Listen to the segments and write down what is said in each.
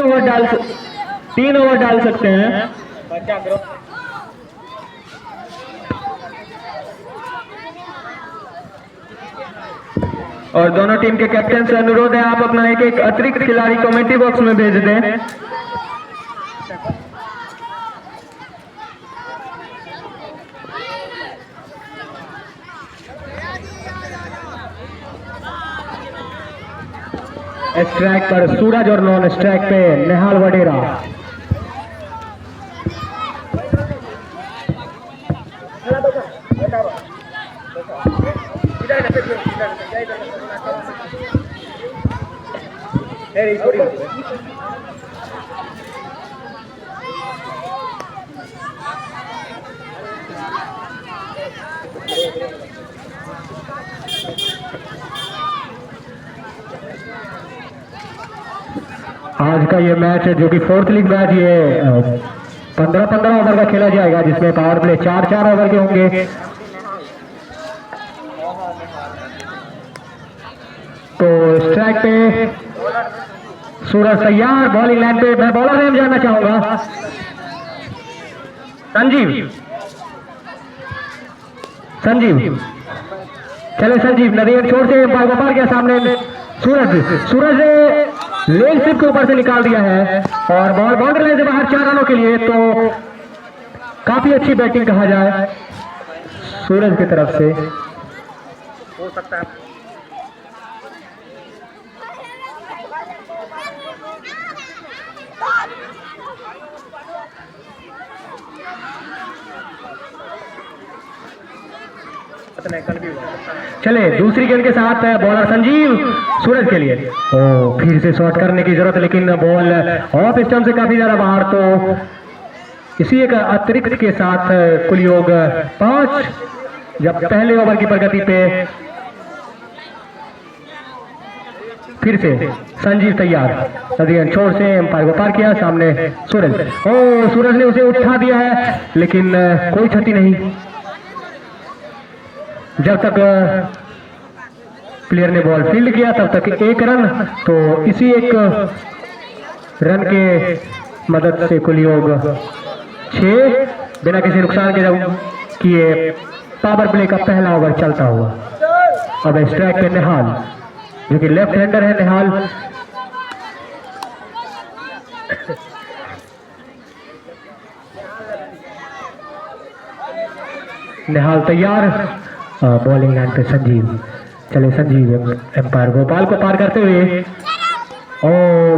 3 over डाल सकते हैं। और दोनों टीम के कैप्टन से अनुरोध है आप अपना एक एक अतिरिक्त खिलाड़ी कमेंट्री बॉक्स में भेज दें। स्ट्राइक पर सूरज और नॉन स्ट्राइक पे नेहाल वडेरा। आज का ये मैच है जो कि 4th लीग मैच, ये 15-15 ओवर का खेला जाएगा, जिसमें पावर प्ले 4-4 ओवर के होंगे। तो स्ट्राइक पे सूरज तैयार, बॉलिंग लाइन पे मैं बॉलर नेम जानना चाहूंगा। संजीव चले संजीव नदी छोर से एम्पायर को पार किया, सामने सूरज ने लेग स्लिप के ऊपर से निकाल दिया है और बॉल बाउंड्री लाइन से बाहर 4 रनों के लिए। तो काफी अच्छी बैटिंग कहा जाए सूरज की तरफ से। हो सकता है चले दूसरी गेंद के साथ बॉलर संजीव सूरज के लिए। ओ फिर से शॉट करने की जरूरत, लेकिन बॉल ऑफ स्टंप से काफी ज्यादा बाहर। तो इसी एक अतिरिक्त के साथ कुल योग 5, जब पहले ओवर की प्रगति पे फिर से संजीव तैयार, नदी छोर से एम्पायर को पार किया, सामने सूरज। ओ सूरज ने उसे उठा दिया है, लेकिन कोई क्षति नहीं। जब तक प्लेयर ने बॉल फील्ड किया तब तक 1 रन। तो इसी एक रन के मदद से कुल योग 6 बिना किसी नुकसान के जब किए पावर प्ले का पहला ओवर चलता हुआ। अब स्ट्राइक पे निहाल, जो कि लेफ्ट हैंडर है निहाल। निहाल तैयार, बॉलिंग लाइन पे संजीव। चले संजीव एम्पायर गोपाल को पार करते हुए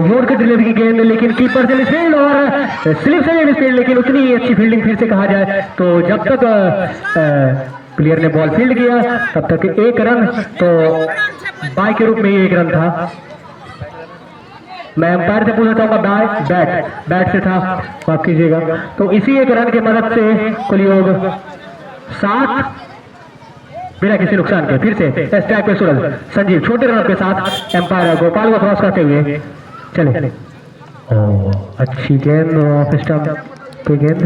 योर के डिलीवरी की गेंद, लेकिन कीपर से मिसफील्ड और स्लिप से मिसफील्ड, लेकिन उतनी ही अच्छी फील्डिंग फिर से कहा जाए। तो जब तक प्लेयर ने बॉल फील्ड किया तब तक 1 रन। तो बाय के रूप में ही 1 रन था। मैं एम्पायर से पूछना चाहूंगा बैट से था, माफ कीजिएगा। तो इसी 1 रन की मदद से कुल योग 7 बिना किसी नुकसान के। फिर से स्ट्राइक पे सूरज, संजीव छोटे रन के साथ एम्पायर गोपाल को क्रॉस करते हुए चले। अच्छी गेंद ऑफ स्टंप पे गेंद,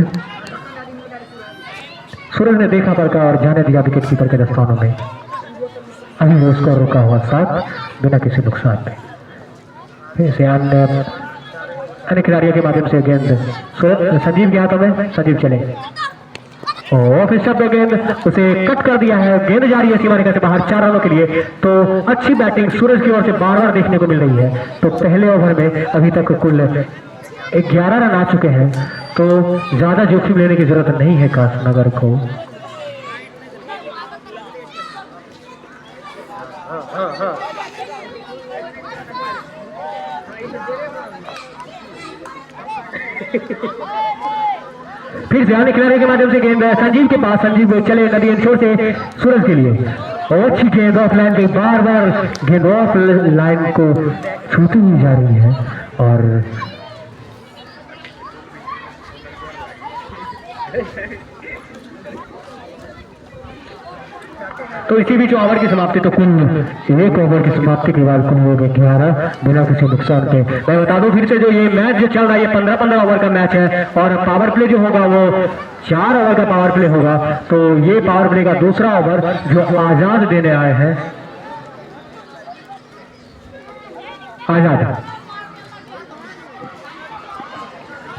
सूरज ने देखा पर का और जाने दिया विकेट कीपर के दस्तानों में। अभी वो स्कोर रुका हुआ 7 बिना किसी नुकसान के। फिर से अन्य खिलाड़ियों के माध्यम से गेंद संजीव के हाथों में। संजीव चले, ऑफ स्टंप पे गेंद, उसे कट कर दिया है। गेंद जा रही है सीमा रेखा से बाहर 4 रनों के लिए। तो अच्छी बैटिंग सूरज की ओर से बार बार देखने को मिल रही है। तो पहले ओवर में अभी तक कुल 11 रन आ चुके हैं। तो ज्यादा जोखिम लेने की जरूरत नहीं है कासनगर को। फिर से आने खिलाड़ी के माध्यम से गेंद संजीव के पास। संजीव चले नदी छोर से सूरज के लिए, और अच्छी गेंद ऑफ लाइन पे, बार बार गेंद ऑफ लाइन को छूती ही जा रही है। और तो इसी बीच ओवर की समाप्ति, तो कुल 1 ओवर की समाप्ति के बाद कुल हो गए 11 बिना किसी नुकसान के। मैं बता दूं फिर से, जो ये मैच जो चल रहा है ये 15-15 ओवर का मैच है, और पावर प्ले जो होगा वो 4 ओवर का पावर प्ले होगा। तो ये पावर प्ले का दूसरा ओवर जो आजाद देने आए हैं, आजाद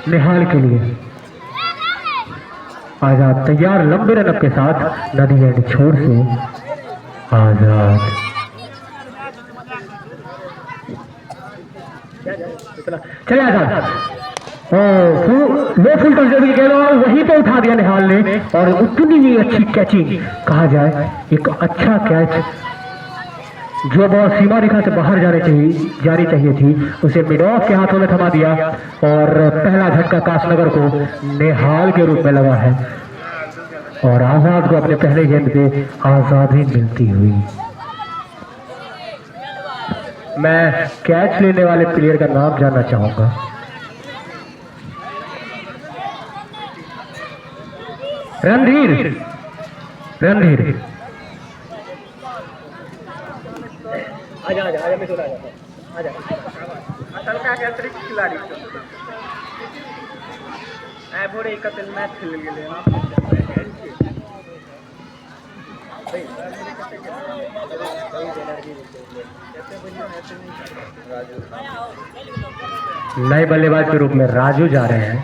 निहाल के लिए। आजाद तैयार लंबे रनअप के साथ नदी एंड छोर से आजाद। चले आजाद लो फुल टच भी खेलो और वहीं पे उठा दिया निहाल ने और उतनी ही अच्छी कैचिंग कहा जाए, एक अच्छा कैच जो बॉल सीमा रेखा से बाहर जानी चाहिए थी उसे मिड ऑफ के हाथों में थमा दिया और पहला झटका काशनगर को निहाल के रूप में लगा है और आजाद को अपने पहले गेंद पे आजादी मिलती हुई। मैं कैच लेने वाले प्लेयर का नाम जानना चाहूंगा। रणधीर आजा मैं थोड़ा आजा असल का क्या अतिरिक्त खिलाड़ी ऐ बोरे एक मैच खेल गेले नए बल्लेबाज के रूप में राजू जा रहे हैं।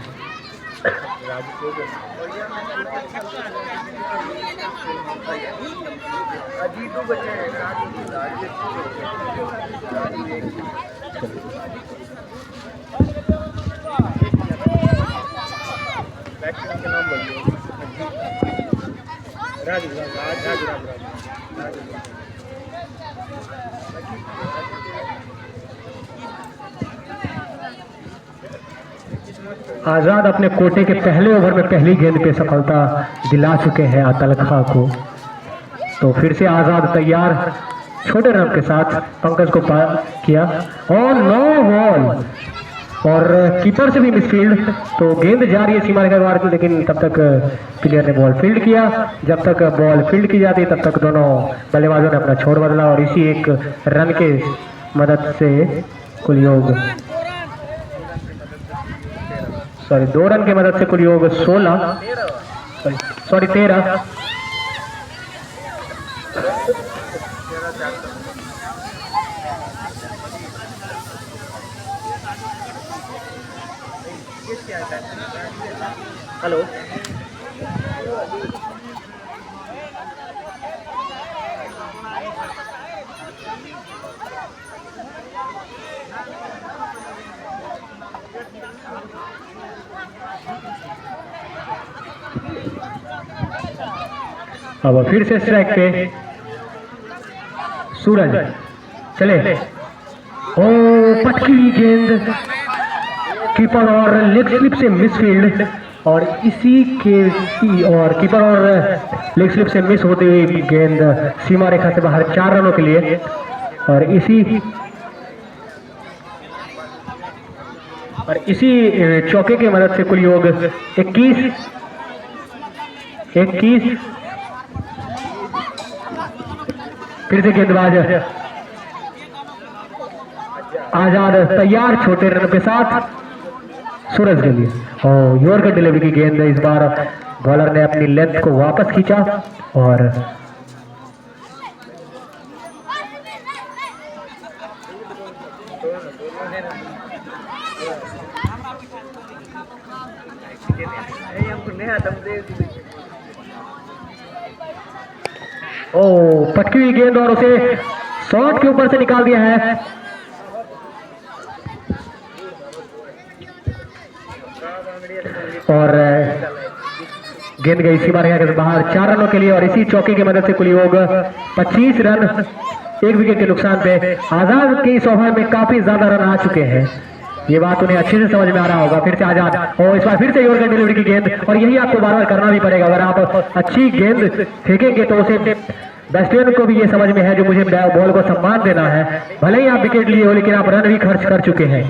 आजाद अपने कोटे के पहले ओवर में पहली गेंद पे सफलता दिला चुके हैं अतलखा को। तो फिर से आजाद तैयार छोटे रन के साथ पंकज को पार किया और नो बॉल और कीपर से भी मिसफील्ड। तो गेंद जा रही है सीमा रेखा के बाहर, लेकिन तब तक प्लेयर ने बॉल फील्ड किया। जब तक बॉल फील्ड की जाती तब तक दोनों बल्लेबाजों ने अपना छोड़ बदला और इसी एक रन के मदद से कुल योग 2 रन के मदद से कुल योग 13 हेलो अब फिर से स्ट्राइक पे सूरज चले। ओ पटकी गेंद कीपर और लेग स्लिप से मिसफील्ड और इसी के और कीपर और लेग स्लिप से मिस होते हुए गेंद सीमा रेखा से बाहर 4 रनों के लिए और इसी चौके की मदद से कुल योग 21 फिर से गेंदबाज आजाद तैयार छोटे रन के साथ सूरज के लिए और यॉर्कर डिलीवरी की गेंद। इस बार बॉलर ने अपनी लेंथ को वापस खींचा और पटकी हुई गेंद और उसे शॉट के ऊपर से निकाल दिया है। और गेंद गई सीमा रेखा के बाहर 4 रनों के लिए और इसी चौके की मदद से कुल योग 25 रन 1 विकेट के नुकसान पे। आजाद के इस ओवर में काफी ज्यादा रन आ चुके हैं, ये बात उन्हें अच्छे से समझ में आ रहा होगा। फिर से आजाद और इस बार फिर से यॉर्कर डिलीवरी की गेंद और यही आपको बार बार करना भी पड़ेगा। अगर आप अच्छी गेंद फेंकेंगे तो उसे बैट्समैन को भी ये समझ में है जो मुझे बॉल को सम्मान देना है। भले ही आप विकेट लिए हो लेकिन आप रन भी खर्च कर चुके हैं।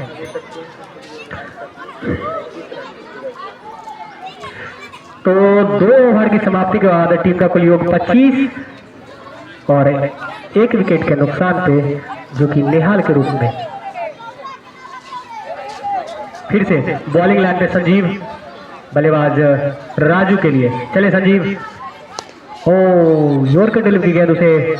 तो 2 ओवर की समाप्ति के बाद टीम का कुल योग 25 और 1 विकेट के नुकसान पे जो कि निहाल के रूप में। फिर से बॉलिंग लाइन पे संजीव बल्लेबाज राजू के लिए चले। संजीव यॉर्कर डिलीवरी गेंद उसे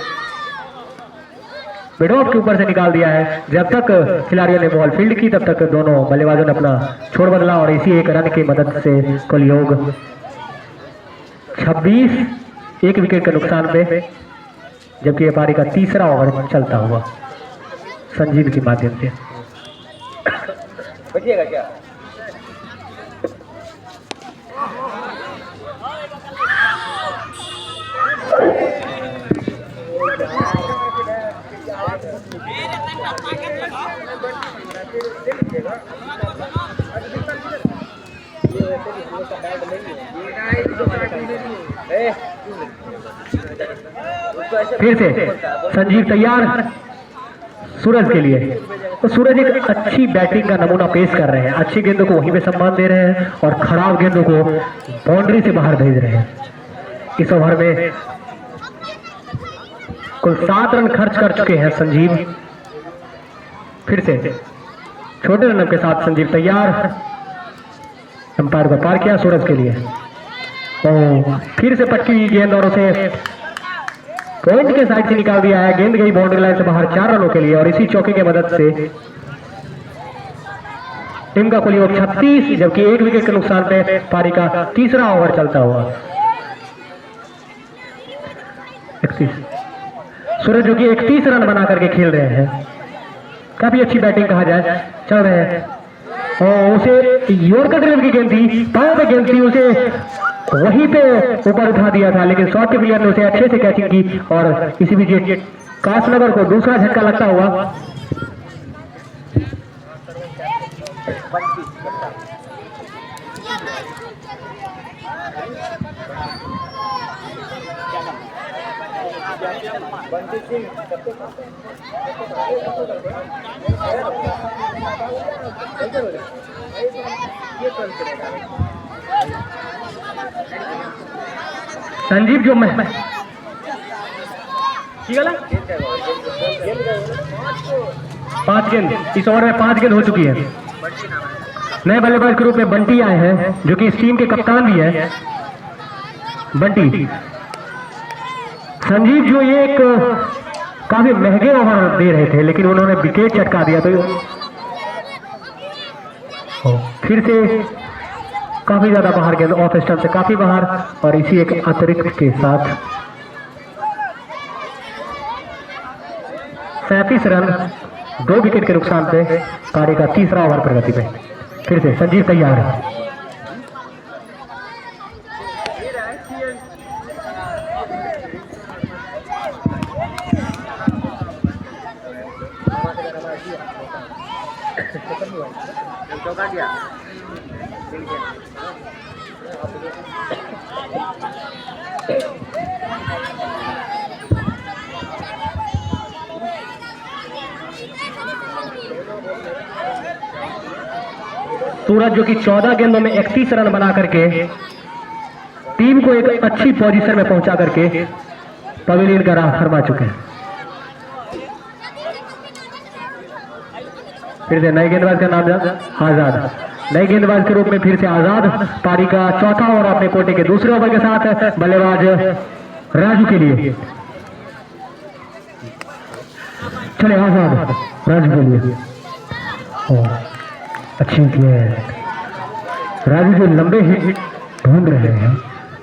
मिड ऑफ के ऊपर से निकाल दिया है। जब तक खिलाड़ियों ने बॉल फील्ड की तब तक दोनों बल्लेबाजों ने अपना छोड़ बदला और इसी एक रन की मदद से कुल योग 26, 1 विकेट के नुकसान पे, जबकि ये पारी का तीसरा ओवर चलता हुआ संजीव के माध्यम से। बचिएगा क्या? फिर से संजीव तैयार सूरज के लिए। तो सूरज एक अच्छी बैटिंग का नमूना पेश कर रहे हैं, अच्छी गेंदों को वहीं पे सम्मान दे रहे हैं और खराब गेंदों को बाउंड्री से बाहर भेज रहे हैं। इस ओवर में कुल 7 रन खर्च कर चुके हैं संजीव। फिर से छोटे रन के साथ संजीव तैयार, अंपायर को पार किया सूरज के लिए। और फिर से पटकी हुई गेंद और उसे पॉइंट के साइड से निकाल दिया है। गेंद गई बाउंड्री लाइन से बाहर 4 रनों के लिए और इसी चौके की मदद से टीम का कुल योग 36, जबकि 1 विकेट के नुकसान पे पारी का तीसरा ओवर चलता हुआ 31। सूरज जो कि 31 रन बना करके खेल रहे हैं, काफी अच्छी बैटिंग कहा जाए, चल रहे हैं। और उसे यॉर्कर ड्रिल की गेंद थी, पांव पे गेंद थी, उसे वहीं पे ऊपर उठा दिया था, लेकिन शॉट के प्लेयर ने उसे अच्छे से कैचिंग की और इसी बीच कासनगर को दूसरा झटका लगता हुआ संजीव जो मैं 5 गेंद, इस ओवर में 5 गेंद हो चुकी है। नए बल्लेबाज के रूप में बंटी आए हैं, जो कि इस टीम के कप्तान भी है। बंटी, संजीव जो ये एक काफी महंगे ओवर दे रहे थे, लेकिन उन्होंने विकेट चटका दिया। तो फिर से काफी ज्यादा बाहर गेंद, ऑफ स्टंप से काफी बाहर और इसी एक अतिरिक्त के साथ 37 रन 2 विकेट के नुकसान पे पारी का तीसरा ओवर प्रगति पे। फिर से संजीव तैयार है। सूरज जो कि 14 गेंदों में 31 रन बना करके टीम को एक अच्छी पोजीशन में पहुंचा करके पवेलियन का राह फरमा चुके हैं। फिर से नए गेंदबाज का नाम आजाद, नए गेंदबाज के रूप में फिर से आजाद पारी का चौथा ओवर अपने कोटे के दूसरे ओवर के साथ बल्लेबाज राजू के लिए। चले आजाद राजू के लिए, अच्छी गेंद। राजू जो लंबे हिट ढूंढ रहे हैं,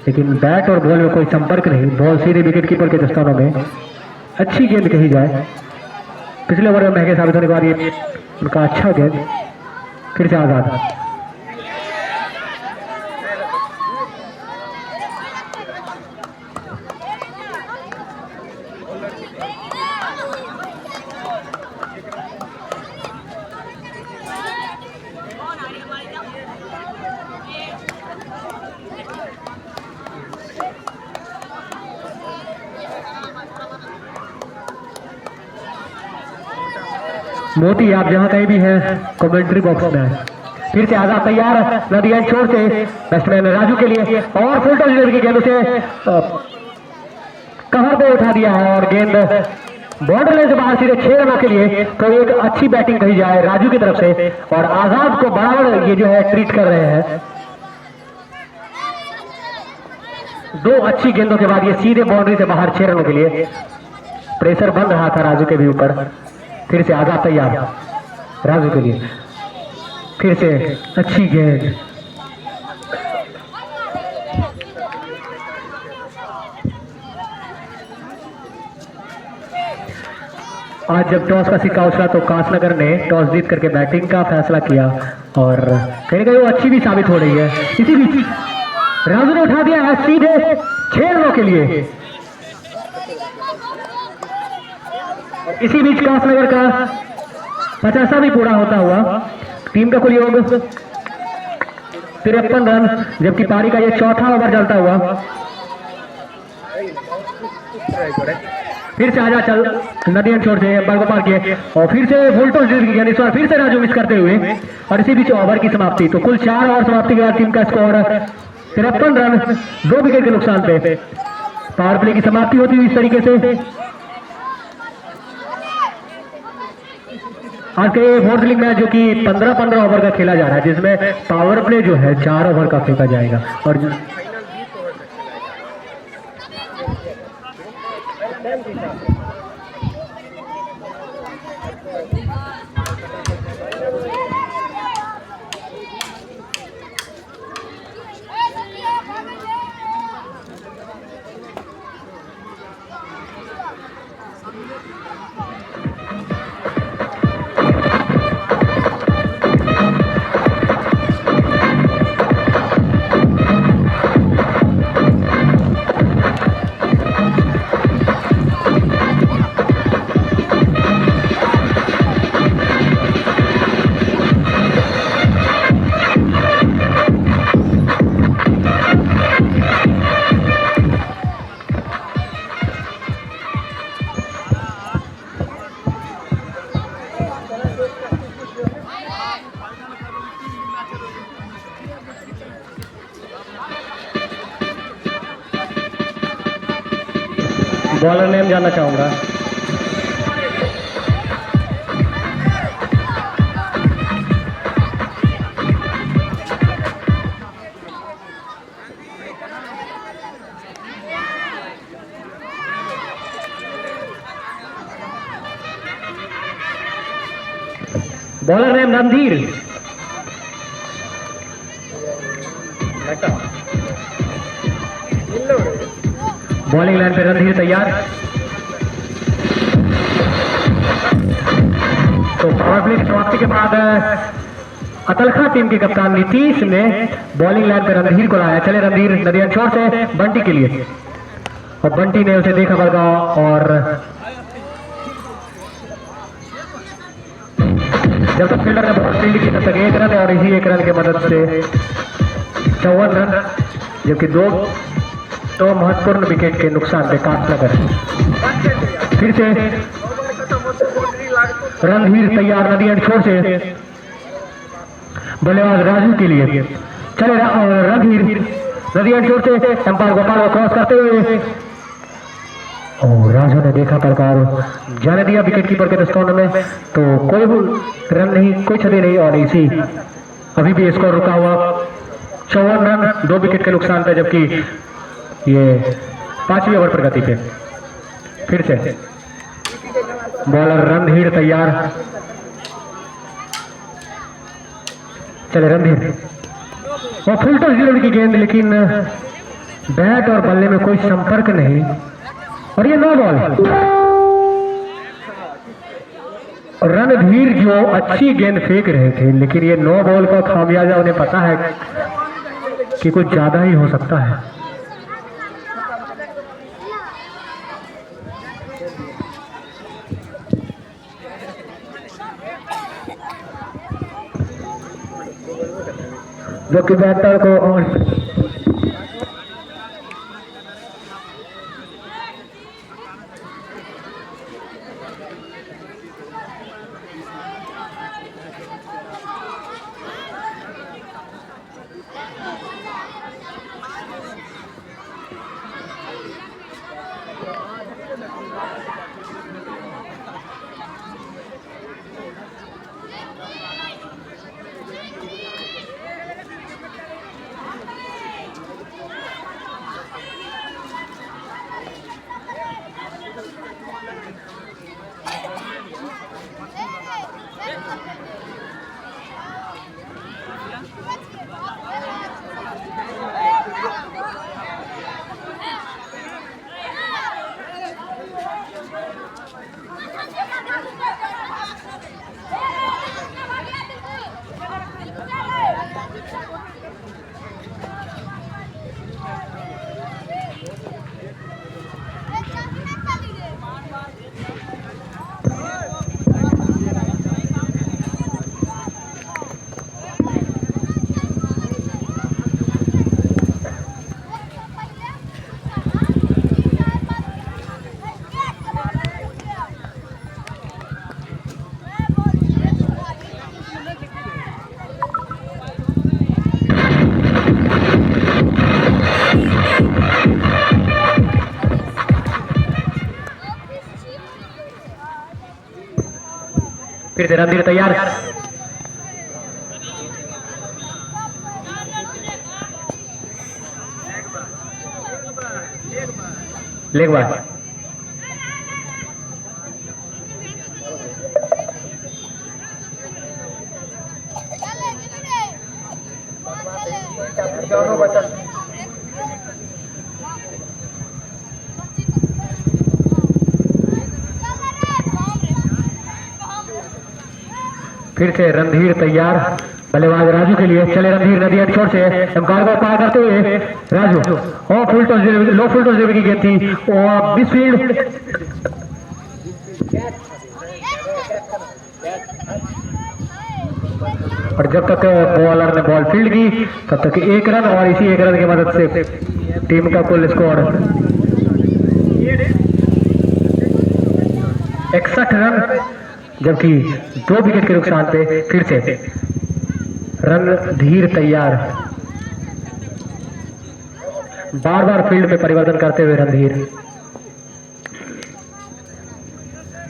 लेकिन बैट और बॉल में कोई संपर्क नहीं, बॉल सीधे विकेट कीपर के दस्तानों में। अच्छी गेंद कही जाए, पिछले ओवर में महंगे साबित होने के बाद ये उनका अच्छा गेंद। फिर से आजाद, मोती आप जहां कहीं भी हैं कमेंट्री बॉक्स में है। फिर से आजाद तैयार, नदी एंड छोर से बैट्समैन राजू के लिए और फुल टॉस डिलीवरी की गेंद उसे कवर पे उठा दिया है और गेंद बाउंड्री लाइन से बाहर सीधे 6 रनों के लिए। तो एक अच्छी बैटिंग कही जाए राजू की तरफ से और आजाद को बराबर ये जो है ट्रीट कर रहे हैं। 2 अच्छी गेंदों के बाद ये सीधे बाउंड्री से बाहर 6 रनों के लिए। प्रेशर बन रहा था राजू के भी ऊपर। फिर से आजाद तैयार राजू के लिए, फिर से अच्छी गेंद। आज जब टॉस का सिक्का उछला तो कासनगर ने टॉस जीत करके बैटिंग का फैसला किया और कहीं ना कहीं वो अच्छी भी साबित हो रही है। इसी बीच राजू ने उठा दिया है सीधे 6 रनों के लिए। इसी बीच कासनगर का 50वां भी पूरा होता हुआ टीम का कुल योग 53 रन, जबकि पारी का ये चौथा ओवर चलता हुआ। फिर से आजा चल नदियां छोड़ से अंपायर को पार किए और फिर से वोल्टोस जीत गया इस बार, फिर से राजू मिस करते हुए। और इसी बीच ओवर की समाप्ति, तो कुल 4 ओवर समाप्ति के बाद टीम का स्कोर 53 रन 2 विकेट के नुकसान पे। पावर प्ले की समाप्ति होती हुई इस तरीके से। आज का ये फोर्थ लीग मैच जो कि 15-15 ओवर का खेला जा रहा है, जिसमें पावर प्ले जो है 4 ओवर का फेंका जाएगा। और बॉलर नेम जानना चाहूंगा। Bowler name Randhir. Bowling line पे रणधीर तैयार। तो पावर प्ले की समाप्ति के बाद अतलखा टीम के कप्तान नीतीश ने बॉलिंग लाइन पे रणधीर को लाया। चले रणधीर नदियां छोर से बंटी के लिए, और बंटी ने उसे देखा बलगा और जब तक फील्डर ने बॉल फील्ड की तब तक 1 रन और इसी 1 रन की मदद से 54 रन, जबकि 2 महत्वपूर्ण विकेट के नुकसान पे कासनगर। फिर से रणधीर तैयार नदियां छोर से, बल्लेबाज राजू के लिए। चले रणधीर नदियां छोर से अंपायर गोपाल को क्रॉस करते हुए, और राजू ने देखा प्रकार जाने दिया विकेट कीपर के दृष्टिकोण में, तो कोई रन नहीं, कोई क्षति नहीं। और इसी अभी भी स्कोर रुका हुआ 54 रन 2 विकेट के नुकसान पे, जबकि ये 5वें ओवर प्रगति पे। फिर से बॉलर रणधीर तैयार। चले रणधीर, वो फुल टॉस डिलीवरी की गेंद, लेकिन बैट और बल्ले में कोई संपर्क नहीं, और ये 9 बॉल। रणधीर जो अच्छी गेंद फेंक रहे थे, लेकिन ये 9 बॉल का खामियाजा उन्हें पता है कि कुछ ज्यादा ही हो सकता है। जो कि बैटर को और फिर से रणधीर तैयार, लेग बार, दोनों बचत फिर से रणधीर तैयार, बल्लेबाज राजू के लिए। चले रणधीर, नदी छोर से एम्पायर को पार करते हुए राजू, और फुल टॉस, लो फुल टॉस की गेंद थी और मिस फील्ड। और जब तक बॉलर ने बॉल फील्ड की तब तक 1 रन, और इसी 1 रन की मदद से टीम का कुल स्कोर 61 रन, जबकि 2 विकेट के नुकसान पे फिर से रणधीर तैयार, बार बार फील्ड में परिवर्तन करते हुए रणधीर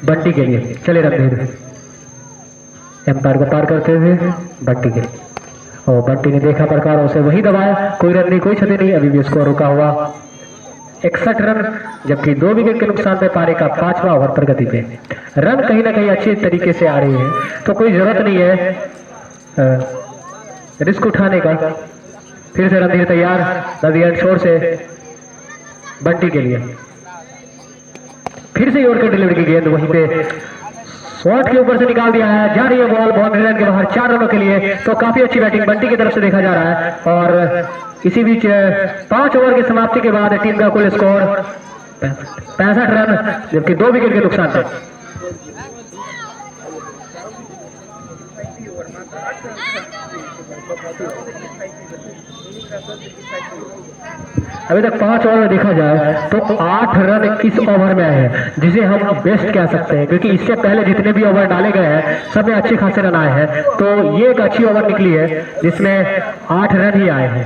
बंटी के लिए। चले रणधीर, एम्पायर को पार करते हुए बंटी के लिए, और बंटी ने देखा प्रकार उसे वही दबाया, कोई रन नहीं, कोई क्षति नहीं, अभी भी स्कोर रुका हुआ 61 रन, जबकि 2 विकेट के नुकसान पे पारी का 5वां ओवर प्रगति पे। रन कहीं ना कहीं अच्छे तरीके से आ रही है, तो कोई जरूरत नहीं है रिस्क उठाने का। फिर से रणधीर तैयार, नदी एंड छोर से बंटी के लिए, फिर से यॉर्कर डिलीवरी की गेंद वहीं पे शॉट के ऊपर से निकाल दिया है, जा रही है बॉल बाउंड्री लाइन के बाहर 4 रनों के लिए। तो काफी अच्छी बैटिंग बंटी की तरफ से देखा जा रहा है, और इसी बीच 5 ओवर की समाप्ति के बाद टीम का कुल स्कोर 65 रन, जबकि 2 विकेट के नुकसान पर। अभी तक 5 ओवर में देखा जाए तो 8 रन इस ओवर में आए हैं, जिसे हम बेस्ट कह सकते हैं, क्योंकि इससे पहले जितने भी ओवर डाले गए हैं सब में अच्छे खासे रन आए हैं। तो ये एक अच्छी ओवर निकली है जिसमें 8 रन ही आए हैं।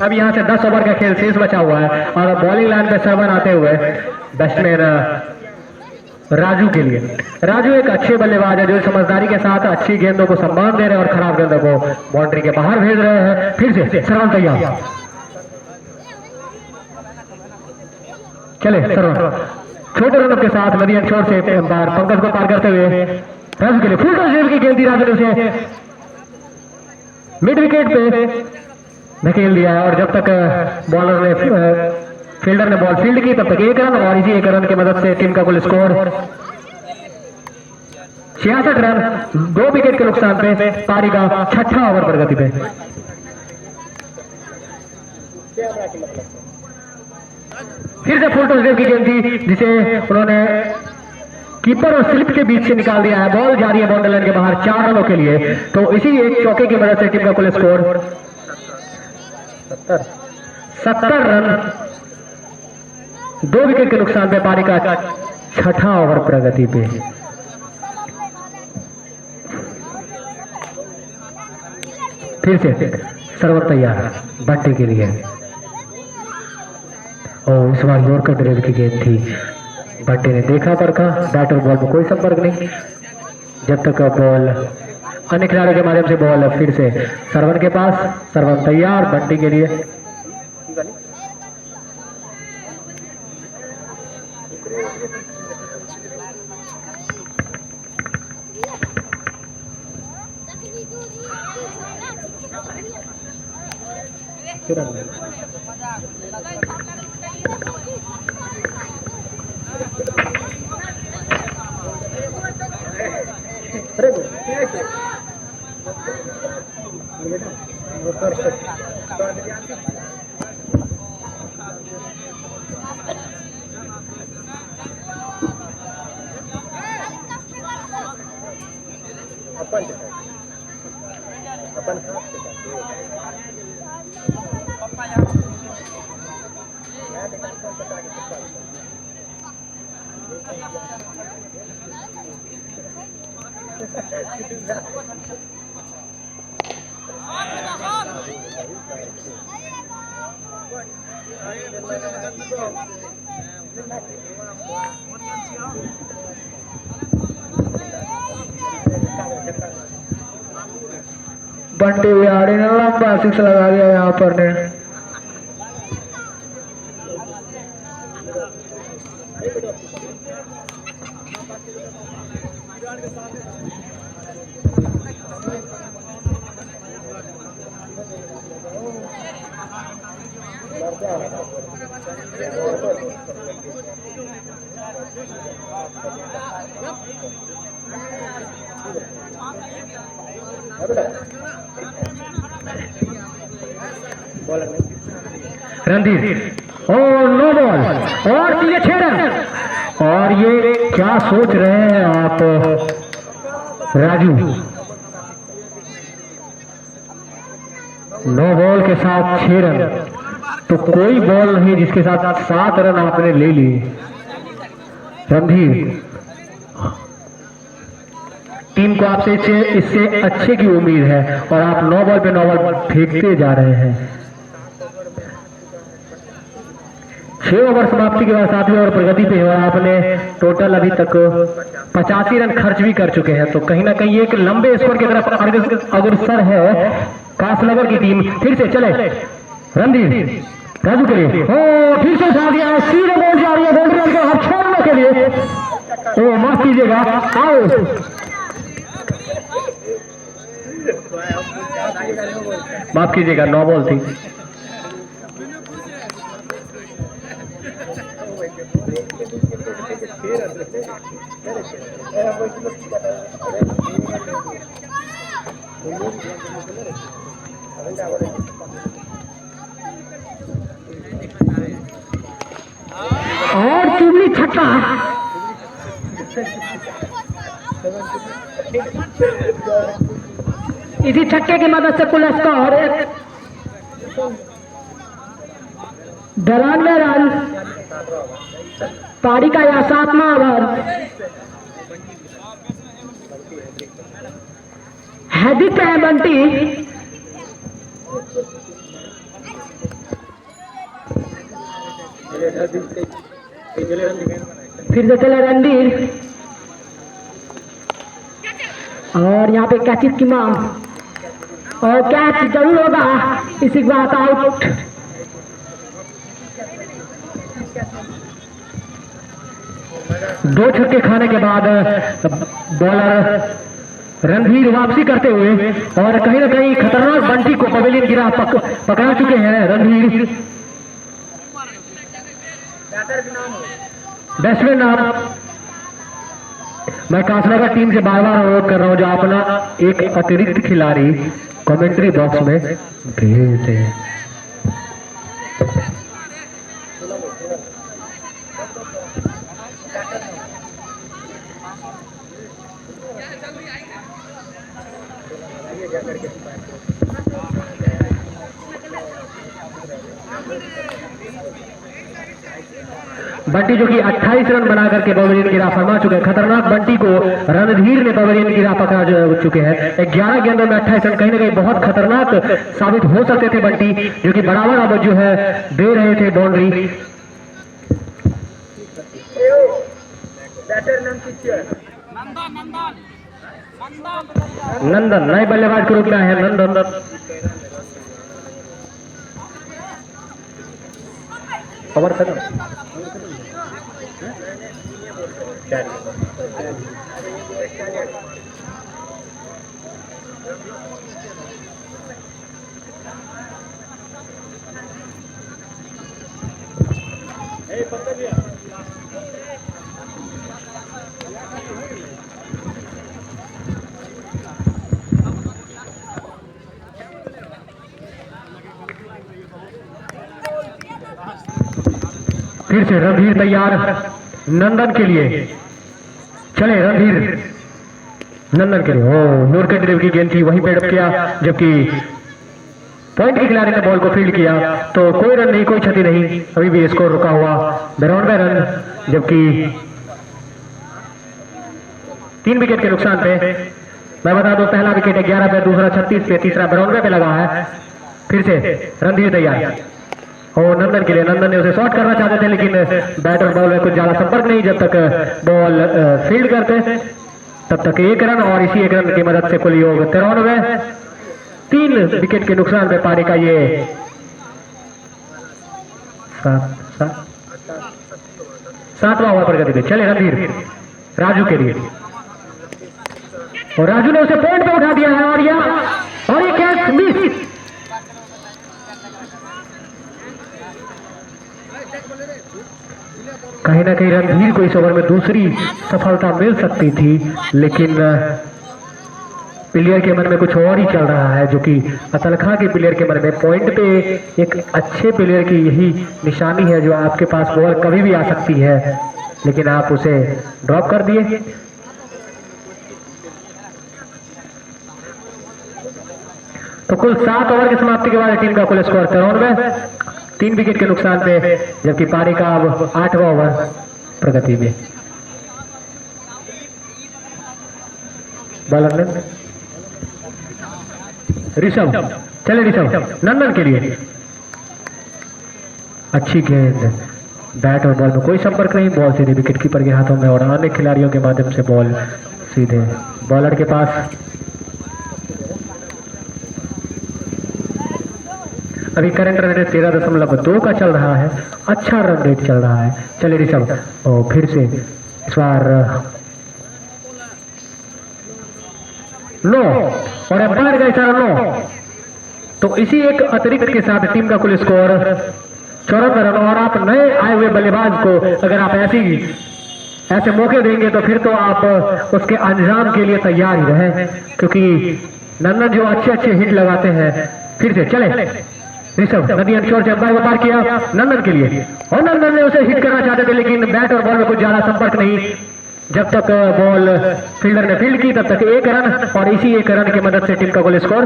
अब यहाँ से 10 ओवर का खेल शेष बचा हुआ है, और बॉलिंग लाइन पे सर्वन आते हुए बैट्समैन राजू के लिए। राजू एक अच्छे बल्लेबाज है जो समझदारी के साथ अच्छी गेंदों को सम्मान दे रहे हैं और खराब गेंदों को बाउंड्री के बाहर भेज रहे हैं। फिर से सरवन तैयार, चले सरवन छोटे रनों के साथ नदी छोर से एम्पायर पंकज को पार करते हुए राजू के लिए फुल टॉस की गेंद थी, राजू ने उसे मिड विकेट पे धकेल दिया है, और जब तक बॉलर ने फील्डर ने बॉल फील्ड की तब तक 1 रन, और इसी 1 रन की मदद से टीम का कुल स्कोर 66 रन, 2 विकेट के नुकसान पे पारी का 6वां ओवर प्रगति पे। फिर से फुल टॉस की गेंद थी जिसे उन्होंने कीपर और स्लिप के बीच से निकाल दिया है, बॉल जा रही है बाउंड्री लाइन के बाहर 4 रनों के लिए। तो इसी एक चौके की मदद से टीम का कुल स्कोर 70 रन, 2 विकेट के नुकसान पे पारी का 6वां ओवर प्रगति पे। फिर से सर्वर तैयार बंटी के लिए, और इस बार यॉर्कर ड्राइव की गेंद थी, बंटी ने देखा परखा, बैट और बॉल में कोई संपर्क नहीं, जब तक बॉल अन्य खिलाड़ियों के माध्यम से बॉल फिर से सरवन के पास। सरवन तैयार बंटी के लिए, बंटी बिहारी ने लंबा सिक्स लगा दिया यहाँ पर ने। रणधीर और नो बॉल और ये 6 रन। और ये क्या सोच रहे हैं आप राजू? नो बॉल के साथ 6 रन, तो कोई बॉल नहीं जिसके साथ 7 रन आपने ले लिए। रणधीर, टीम को आपसे इससे अच्छे की उम्मीद है और आप 9 बॉल पे 9 बॉल फेंकते जा रहे हैं। 6 ओवर समाप्ति के बाद 7वें ओवर प्रगति पे हुआ। आपने टोटल अभी तक 85 रन खर्च भी कर चुके हैं, तो कहीं ना कहीं एक लंबे स्कोर की तरफ अग्रसर है कासनगर की टीम। फिर से चले रणधीर, राजू के लिए ओ फिर से उठा दिया, सीधे बॉल जा रही है बाउंड्री लाइन के हाथ छोड़ने के लिए। ओ माफ कीजिएगा, माफ कीजिएगा, 9 बॉल थी। और चुगली छक्का, इसी छक्के की मदद से कुल स्कोर 92 रन। पारी का यह 7वां ओवर। हैदी पे है बंटी, फिर से चले रणधीर और यहाँ पे कैच की मांग और कैच जरूर होगा, इसी के बाद आउट। दो छक्के खाने के बाद बॉलर रणधीर वापसी करते हुए और कहीं ना कहीं खतरनाक बंटी को पवेलियन गिरा पकड़ा चुके हैं रणधीर। बैट्समैन नाम मैं कासनगर टीम से बार बार अनुरोध कर रहा हूं, जो अपना एक अतिरिक्त खिलाड़ी कमेंट्री बॉक्स में भेज दें। बंटी जो कि 28 रन बना करके पवेलियन गिरा फरमा चुके हैं। खतरनाक बंटी को रणधीर ने पवेलियन गिरा पकड़ा चुके हैं। 11 गेंदों में 28 रन, कहीं ना कहीं बहुत खतरनाक साबित हो सकते थे बंटी, जो कि बराबर अब जो है दे रहे थे बाउंड्री। नंदन नए बल्लेबाज को रुकना है। नंदन खबर खत्म। फिर से रणधीर तैयार नंदन के लिए। चले रणधीर नंदन के लिए। ओ नूरकट देव की गेंद थी, वहीं पे डप किया, जबकि पॉइंट के खिलाड़ी ने बॉल को फील्ड किया, तो कोई रन नहीं, कोई क्षति नहीं, अभी भी स्कोर रुका हुआ 92 रन, जबकि 3 विकेट के नुकसान पे। मैं बता दूं पहला विकेट 11 पे, दूसरा 36 पे, तीसरा 92 पे लगा है। फिर से रणधीर तैयार और नंदन के लिए, नंदन ने उसे शॉट करना चाहते थे लेकिन बैट और बॉल में कुछ ज्यादा संपर्क नहीं। जब तक बॉल फील्ड करते तब तक 1 रन, और इसी 1 रन की मदद से कुल योग 93। 3 विकेट के नुकसान पे पारी का ये 7वां ओवर प्रगति पे। चले रणधीर राजू के लिए, और राजू ने उसे पॉइंट पे उठा दिया है, और ये कैच मिस। कहीं ना कहीं रणधीर को इस ओवर में दूसरी सफलता मिल सकती थी, लेकिन प्लेयर के मन में कुछ और ही चल रहा है, जो कि अतलखा के प्लेयर के मन में पॉइंट पे एक अच्छे प्लेयर की यही निशानी है, जो आपके पास बॉल कभी भी आ सकती है, लेकिन आप उसे ड्रॉप कर दिए। तो कुल 7 ओवर की समाप्ति के बाद टीम का कुल स्कोर 93, 3 विकेट के नुकसान पे, जबकि पारी का अब 8वां ओवर प्रगति में। बॉलर ने ऋषभ, चले ऋषभ नंदन के लिए, अच्छी गेंद, बैट और बॉल में कोई संपर्क नहीं, बॉल सीधे विकेट कीपर के हाथों में, और अन्य खिलाड़ियों के माध्यम से बॉल सीधे बॉलर के पास। अभी करंट रन रेट 13.2 का चल रहा है, अच्छा रन रेट चल रहा है। चले ऋषभ, और फिर से इस बार नो, और एम्पायर का इशारा नो। तो इसी एक अतिरिक्त के साथ टीम का कुल स्कोर 54 रन, और आप नए आए हुए बल्लेबाज को अगर आप ऐसे मौके देंगे तो फिर तो आप उसके अंजाम के लिए तैयार ही रहें, क्योंकि नंदन जो अच्छे हिट लगाते हैं। फिर से चले ऋषभ, नदी अंशोर से एम्पायर को पार किया नंदन के लिए, और नंदन ने उसे हिट करना चाहते थे, लेकिन बैट और बॉल में कुछ ज्यादा संपर्क नहीं। जब तक बॉल फील्डर ने फील्ड की तब तक 1 रन, और इसी 1 रन की मदद से टीम का कुल स्कोर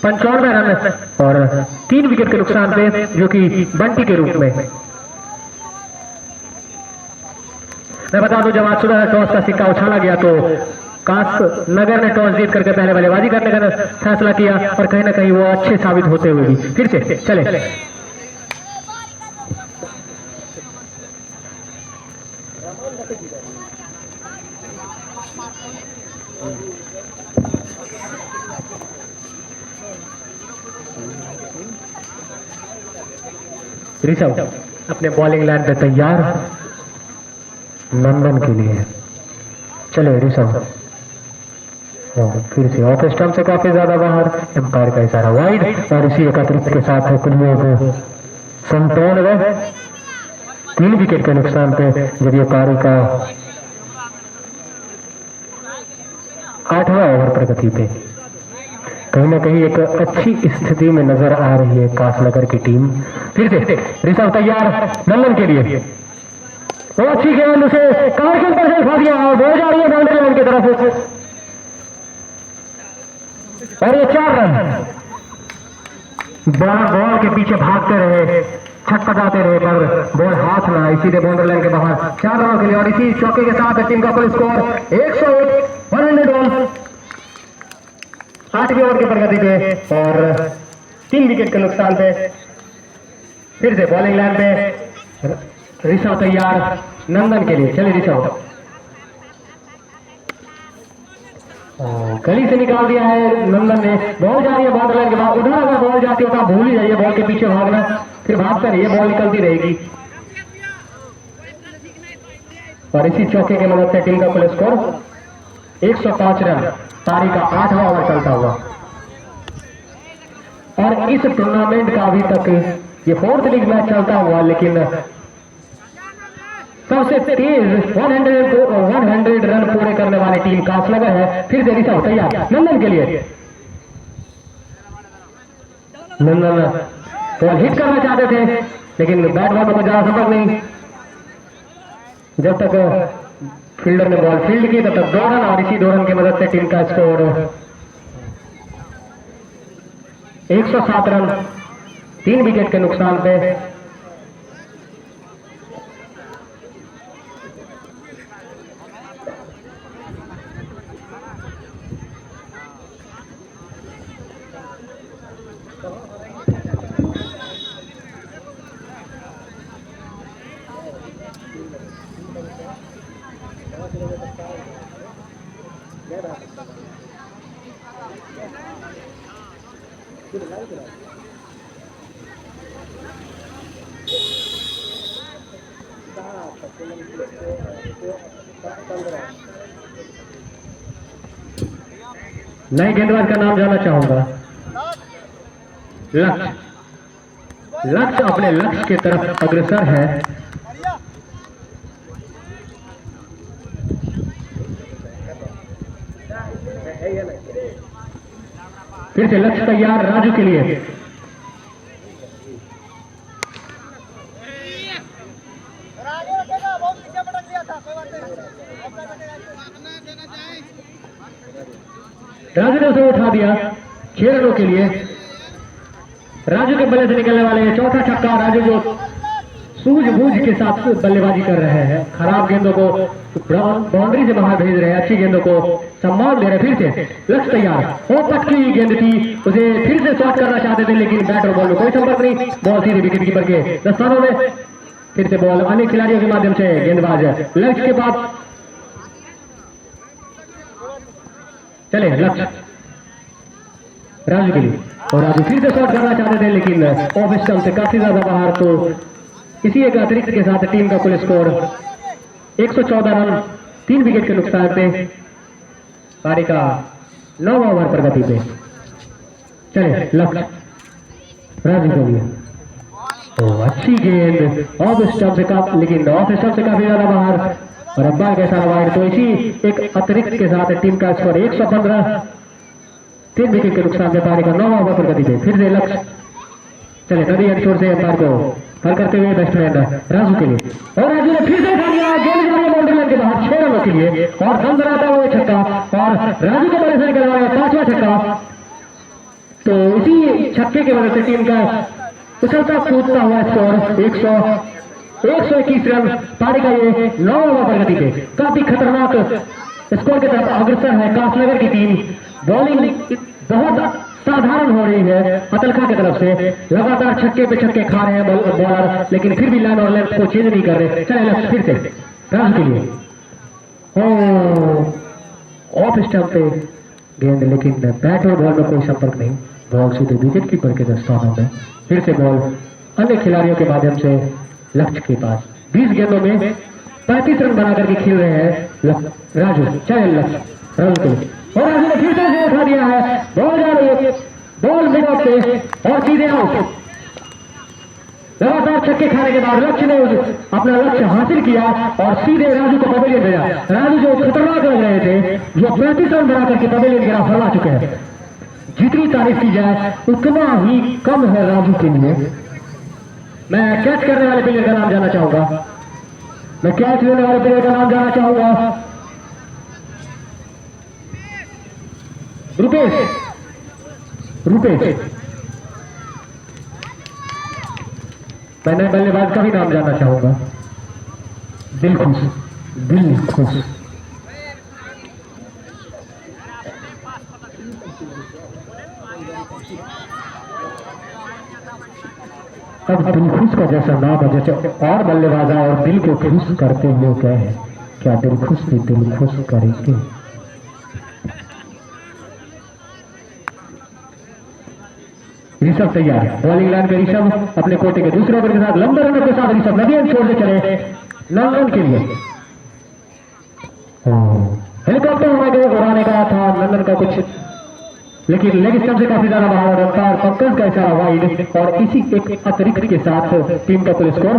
95 रन, और 3 विकेट के नुकसान पे, जो कि बंटी के रूप में। मैं बता दूं, जब आज सुबह टॉस का सिक्का उछाला गया तो काश नगर ने टॉस जीत करके पहले बल्लेबाजी करने का फैसला किया, और कहीं ना कहीं वो अच्छे साबित होते हुए भी। फिर से चले ऋषभ अपने बॉलिंग लाइन पे तैयार नंदन के लिए। चले ऋषभ, फिर से ऑफ स्टंप से काफी ज्यादा बाहर, एम्पायर का इशारा वाइड, और इसी एकत्रित के साथ कुल 97, 3 विकेट के नुकसान पे, जब ये पारी का 8वां ओवर प्रगति पे। कहीं ना कहीं एक अच्छी स्थिति में नजर आ रही है कासनगर की टीम। फिर से ऋषभ तैयार नंदन के लिए, वो अच्छी गेंद, उसे कारगिल पर से फंस गया, और बॉल जा रही है बाउंड्री लाइन की तरफ, और ये 4 रन। बॉल के पीछे भागते रहे, छटपटाते रहे, पर बॉल हाथ ना आई, सीधे बाउंड्री लाइन के बाहर 4 रनों के लिए, और इसी चौके के साथ टीम का कुल स्कोर 101, 100 ऑल। 8वें ओवर की प्रगति पे, और 3 विकेट के नुकसान पे। फिर से बॉलिंग लाइन पे ऋषभ तैयार नंदन के लिए। चले ऋषभ, गली से निकाल दिया है नंदन ने, बॉल जा रही है बाउंड्री लाइन के बाद, उधर अगर बॉल जाती है तो आप भूल ही जाइए बॉल के पीछे भागना, फिर भागते रहिए, बॉल निकलती रहेगी। और इसी चौके की मदद से टीम का कुल स्कोर 105 रन, पारी का 8वां ओवर चलता हुआ। और इस टूर्नामेंट का अभी तक ये 4th लीग मैच चलता हुआ, लेकिन सबसे तेज 100 रन पूरे करने वाली टीम कासनगर है। फिर से ऋषभ तैयार नंदन के लिए, नंदन बॉल हिट करना चाहते थे, लेकिन बैट बॉल में कोई ज्यादा संपर्क नहीं। जब तक फील्डर ने बॉल फील्ड की तब तक 2 रन, और इसी 2 रन की मदद से टीम का स्कोर 107 रन, 3 विकेट के नुकसान पे। नए गेंदबाज का नाम जानना चाहूंगा। लक्ष्य लक्ष्य अपने लक्ष्य की तरफ अग्रसर है। फिर से लक्ष्य तैयार राजू के लिए। राजू ने उसे उठा दिया 6 रनों के लिए। राजू के बल्ले से निकलने वाले चौथा छक्का। राजू जो सूझबूझ के साथ बल्लेबाजी कर रहे हैं, खराब गेंदों को बाउंड्री से बाहर भेज रहे हैं, अच्छी गेंदों को सम्मान दे रहे हैं। फिर से लक्ष्य तैयार। वो पटकी गेंद थी, उसे फिर से शॉट करना चाहते थे लेकिन बैट और बॉल में कोई संपर्क नहीं। बॉल सीधे विकेट कीपर के दस्तानों में। फिर से बॉल अन्य खिलाड़ियों के माध्यम से गेंदबाज लक्ष्य के पास चले। लक्ष्य राजू के लिए और राजू फिर से शॉट करना चाहते थे लेकिन ऑफ स्टंप से काफी ज्यादा बाहर। तो इसी एक अतिरिक्त के साथ टीम का कुल स्कोर 114 रन 3 विकेट के नुकसान पे। पारी का 9वां ओवर प्रगति पे। चले लक्ष्य राजू के लिए। तो अच्छी गेंद ऑफ स्टंप से काफी, लेकिन ऑफ स्टंप से काफी ज्यादा बाहर और अब्बार के साथ वाइड। तो इसी एक अतिरिक्त के साथ टीम का स्कोर 115 3 विकेट के नुकसान से। पारी का 9वां ओवर प्रगति पे। फिर से लक्ष्य चले नदी अंचोर से अंपायर को हल करते हुए बैट्समैन राजू के लिए। और राजू ने फिर से उठा दिया गेंद जा रही है बाउंड्री लाइन के बाहर 6 रनों के लिए और दम बनाता हुआ छक्का। और राजू के बल्ले से निकलवा है 5वां छक्का। तो इसी छक्के की वजह से टीम का उछलता कूदता हुआ स्कोर 121 रन। पारी का ये 9वां ओवर प्रगति पे। काफी खतरनाक स्कोर की तरफ अग्रसर है कासनगर की टीम। बॉलिंग बहुत साधारण हो रही है अतलखा की तरफ से। लगातार छक्के पे छक्के खा रहे हैं बॉलर, लेकिन फिर भी लाइन और लेंथ को चेंज नहीं कर रहे। चले लक्ष्य फिर से राजू के लिए। ऑफ स्टंप पे गेंद, लेकिन बैट और बॉल में कोई संपर्क नहीं। बॉल सीधे विकेट कीपर के दस्तानों में। फिर से बॉल अन्य खिलाड़ियों के माध्यम से लक्ष्य के पास। 20 गेंदों में 35 रन बनाकर के खेल रहे हैं राजू। चले लक्ष्य राजू के लिए। और राजू ने फिर से उठा दिया है। बॉल जा रही है, बॉल मिड ऑफ पे और सीधे आउट। लगातार छक्के खाने के बाद लक्ष्य ने अपना लक्ष्य हासिल किया और सीधे राजू को पवेलियन भेजा। राजू जो खतरनाक लग रहे थे, जो 35 रन बना करके पवेलियन गिरा फरमा चुके हैं। जितनी तारीफ की जाए उतना ही कम है राजू के लिए। मैं कैच करने वाले प्लेयर का नाम जानना चाहूंगा। मैं कैच लेने वाले प्लेयर का नाम जानना चाहूंगा। रुपेश। मैं बल्लेबाज का भी नाम जानना चाहूंगा। दिलखुश। अब दिलखुश का जैसा नाम है, जैसे और बल्लेबाज और दिल को खुश करते हुए गए हैं, क्या दिलखुश भी दिल खुश करेंगे। ऋषभ तैयार। बॉलिंग लाइन पे ऋषभ अपने कोटे के दूसरे ओवर के साथ लंबे रनों के साथ ऋषभ नदी छोड़ से चले 9 रन के लिए। हेलीकॉप्टर उड़ाने का था लंदन का कुछ, लेकिन लेग स्टंप से काफी ज्यादा बाहर। रफ्तार पंकज का इशारा वाइड और इसी एक अतिरिक्त के साथ टीम का कुल स्कोर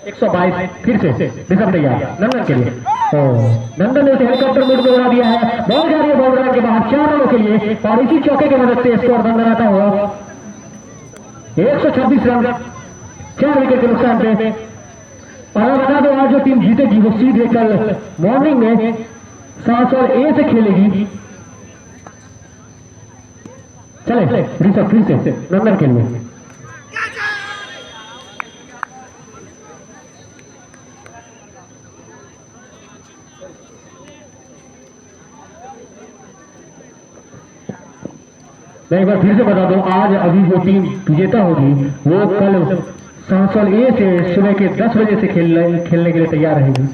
122। फिर से ऋषभ तैयार नंदन के लिए। नंदन ने उसे हेलीकॉप्टर मोड में उड़ा दिया है। बॉल जा रही है बाउंड्री लाइन के बाहर 4 रनों के लिए और इसी चौके की मदद से स्कोर बन बनाता हुआ 126 रन 4 विकेट के नुकसान पे। और बता दो आज जो टीम जीतेगी वो सीधे कल मॉर्निंग में 7A से खेलेगी। चले ऋषभ फिर से नंदन के लिए। मैं एक बार फिर से बता दूं, आज अभी जो टीम विजेता होगी वो कल 7A से सुबह के 10 बजे से खेलने के लिए तैयार रहेगी।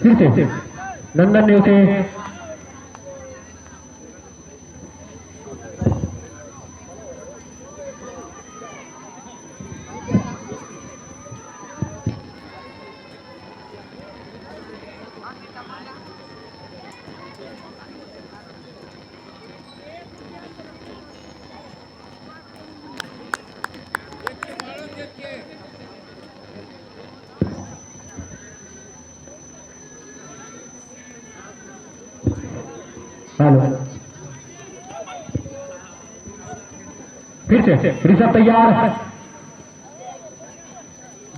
फिर से नंदन ने उसे हेलो फिर से ऋषभ तैयार,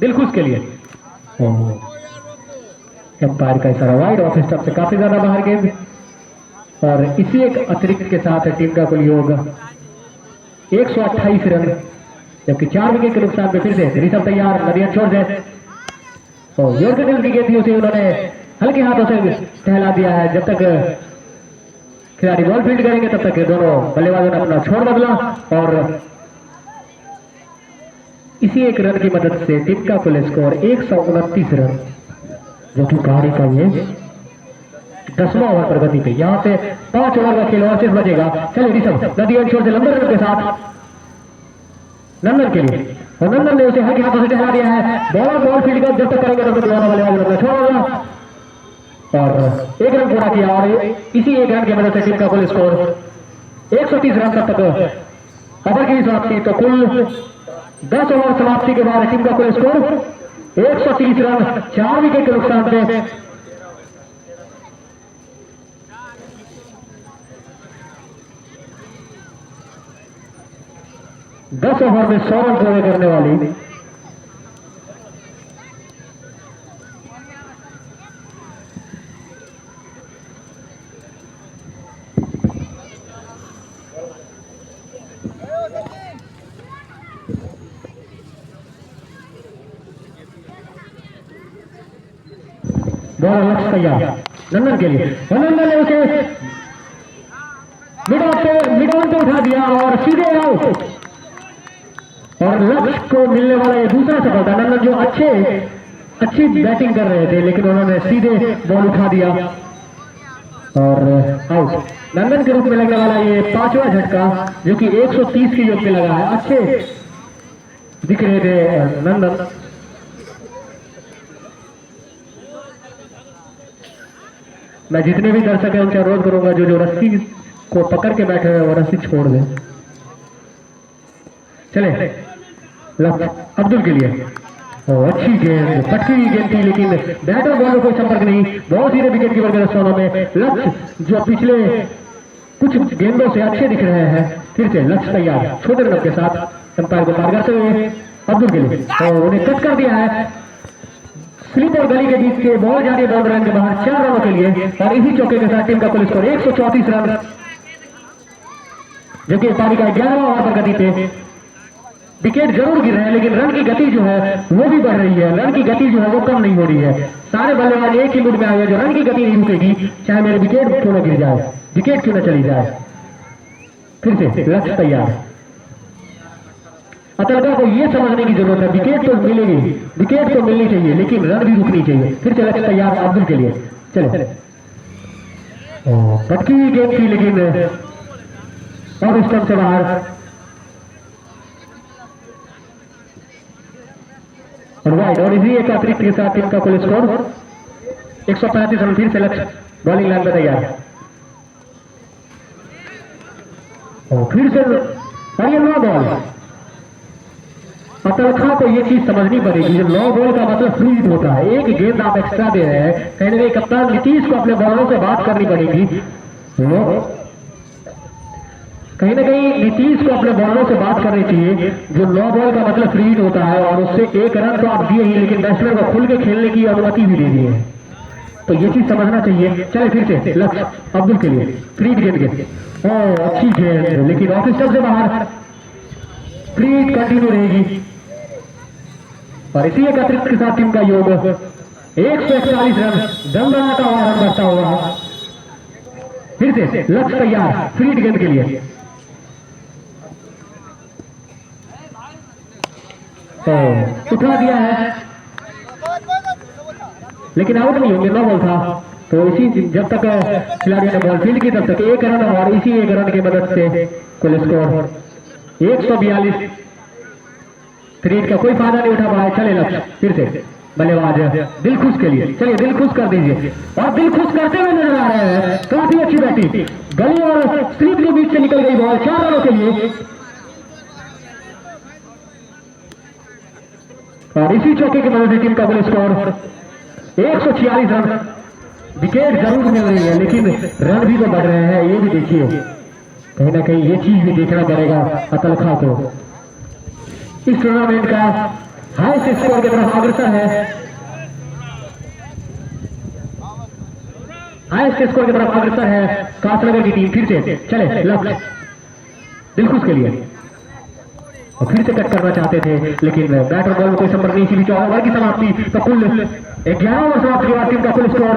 दिलखुश के लिए एम्पायर का इशारा वाइड ऑफ स्टंप से काफी ज्यादा बाहर गेंद और इसी एक अतिरिक्त के साथ टीम का कुल योग 128 रन, जबकि 4 विकेट के नुकसान पे फिर से ऋषभ तैयार नदिया छोड़ दे यॉर्कर की गेंद थी उसे उन्होंने हल्के हाथों से टहला दिया है। जब तक खिलाड़ी बॉल फील्ड करेंगे तब तक दोनों बल्लेबाजों ने अपना छोड़ बदला और इसी एक रन की मदद से टीम का कुल स्कोर 129 रन, जो कि पारी का ये 10वां ओवर प्रगति पे। यहां से 5 ओवर का खेल और सिर्फ बचेगा। चलिए ऋषभ नदी छोर से लंबे रन के साथ नंदन के लिए, और नंदन ने उसे हल्के हाथों से टहला दिया है। बॉलर बॉल फील्ड का जब तक करेंगे तब तक दोनों बल्लेबाज अपना छोड़ बदला और 1 रन पूरा किया और इसी 1 रन की मदद से टीम का कुल स्कोर 130 रन तक ओवर की समाप्ति। तो कुल 10 ओवर समाप्ति के बाद टीम का कुल स्कोर 130 रन, 4 विकेट के नुकसान पे। दस ओवर में 100 रन पूरे करने वाली बॉल लक्ष्य तैयार नंदन के लिए, और नंदन ने उसे मिड ऑन पे उठा दिया और सीधे आउट। और लक्ष्य को मिलने वाला ये दूसरा सफलता। नंदन जो अच्छी बैटिंग कर रहे थे लेकिन उन्होंने सीधे बॉल उठा दिया और आउट। नंदन के रूप में लगने वाला ये 5वां झटका जो कि 130 के योग पे लगा है। अच्छे दिख रहे थे नंदन। मैं जितने भी दर्शक हैं उनसे अनुरोध करूंगा जो रस्सी को पकड़ के बैठे हुए वो रस्सी छोड़ दें। चले अब्दुल के लिए अच्छी गेंद, पटकी गेंद थी लेकिन बैट और बॉल में कोई संपर्क नहीं। बहुत सीधे विकेट कीपर के रस्तों में लक्ष्य जो पिछले कुछ गेंदों से अच्छे दिख रहे हैं। फिर से लक्ष्य तैयार छोटे रन के साथ अंपायर को पार करते हुए अब्दुल के लिए, और उन्हें कट कर दिया है। स्लिप और गली के बीच के बॉल जा रही है बाउंड्री लाइन के बाहर 4 रनों के लिए, और इसी चौके के साथ टीम का कुल स्कोर 134 रन, जो कि पारी का 11वां ओवर पर गति पे। विकेट जरूर गिर रहे हैं लेकिन रन की गति जो है वो भी बढ़ रही है। रन की गति जो है वो कम नहीं हो रही है। सारे बल्लेबाज एक ही मूड में आए हैं, जो रन की गति नहीं रुकेगी चाहे मेरे विकेट क्यों न गिर जाए, विकेट क्यों न चली जाए। फिर से लक्ष्य तैयार। अतलका को ये समझने की जरूरत है विकेट तो मिलेगी, विकेट तो मिलनी चाहिए लेकिन रन भी रुकनी चाहिए। फिर से लक्ष्य तैयार अब्दुल के लिए। चले पटकी गेंद थी लेकिन और स्टंप से बाहर और वाइड, और इसी एक अतिरिक्त के साथ टीम का कुल स्कोर 135 रन। फिर से लक्ष्य बॉलिंग लाइन में तैयार और फिर से और ये 9 बॉल। अतलखा को ये चीज समझनी पड़ेगी, जो 9 बॉल का मतलब फ्री हिट होता है। एक गेंद आप एक्स्ट्रा दे रहे हैं, कहीं ना कहीं कप्तान नीतीश को अपने बॉलरों से बात करनी पड़ेगी। कहीं ना कहीं नीतीश को अपने बॉलरों से बात करनी चाहिए, जो 9 बॉल का मतलब फ्री हिट होता है और उससे 1 रन तो आप दिए ही लेकिन बैट्समैन को खुल के खेलने की अनुमति भी दे दी है। तो ये चीज समझना चाहिए। चले फिर से लक्ष्य अब्दुल के लिए फ्री हिट गेंद अच्छी गेंद लेकिन ऑफ स्टंप से बाहर। फ्री हिट कंटिन्यू रहेगी और इसी एक अतिरिक्त के साथ टीम का योग 141 रन, दमदमाता हुआ रन बढ़ता हुआ। फिर से लक्ष्य तैयार फ्री हिट गेंद के लिए, उठा दिया है लेकिन आउट नहीं होंगे, 9 बॉल था। तो इसी जब तक खिलाड़ियों ने बॉल फील्ड की तब तक 1 रन, और इसी 1 रन की मदद से कुल स्कोर 142। थ्रीट का कोई फायदा नहीं उठा पाया। चले लक्ष्य फिर से बल्लेबाज दिल खुश के लिए, चलिए दिल खुश कर दीजिए, और दिल खुश करते हुए नजर आ रहे हैं। काफी अच्छी बैटिंग, गली और स्लिप के बीच से निकल गई बॉल 4 रनों के लिए, और इसी चौके की मदद से टीम का कुल स्कोर 146 रन। विकेट जरूर मिल रही है लेकिन रन भी तो बढ़ रहे हैं, ये भी देखिए, कहीं ना कहीं ये चीज भी देखना पड़ेगा अतलखा को। इस टूर्नामेंट का हाईएस्ट स्कोर की तरफ अग्रसर है, हाईएस्ट स्कोर की तरफ अग्रसर है कासनगर की टीम। फिर से चले लक्ष्य दिलखुश के लिए, और फिर से कट करना चाहते थे लेकिन बैट और बॉल में कोई संपर्क नहीं। इसी 14 ओवर की समाप्ति, तो कुल 11 ओवर समाप्त के बाद टीम का कुल स्कोर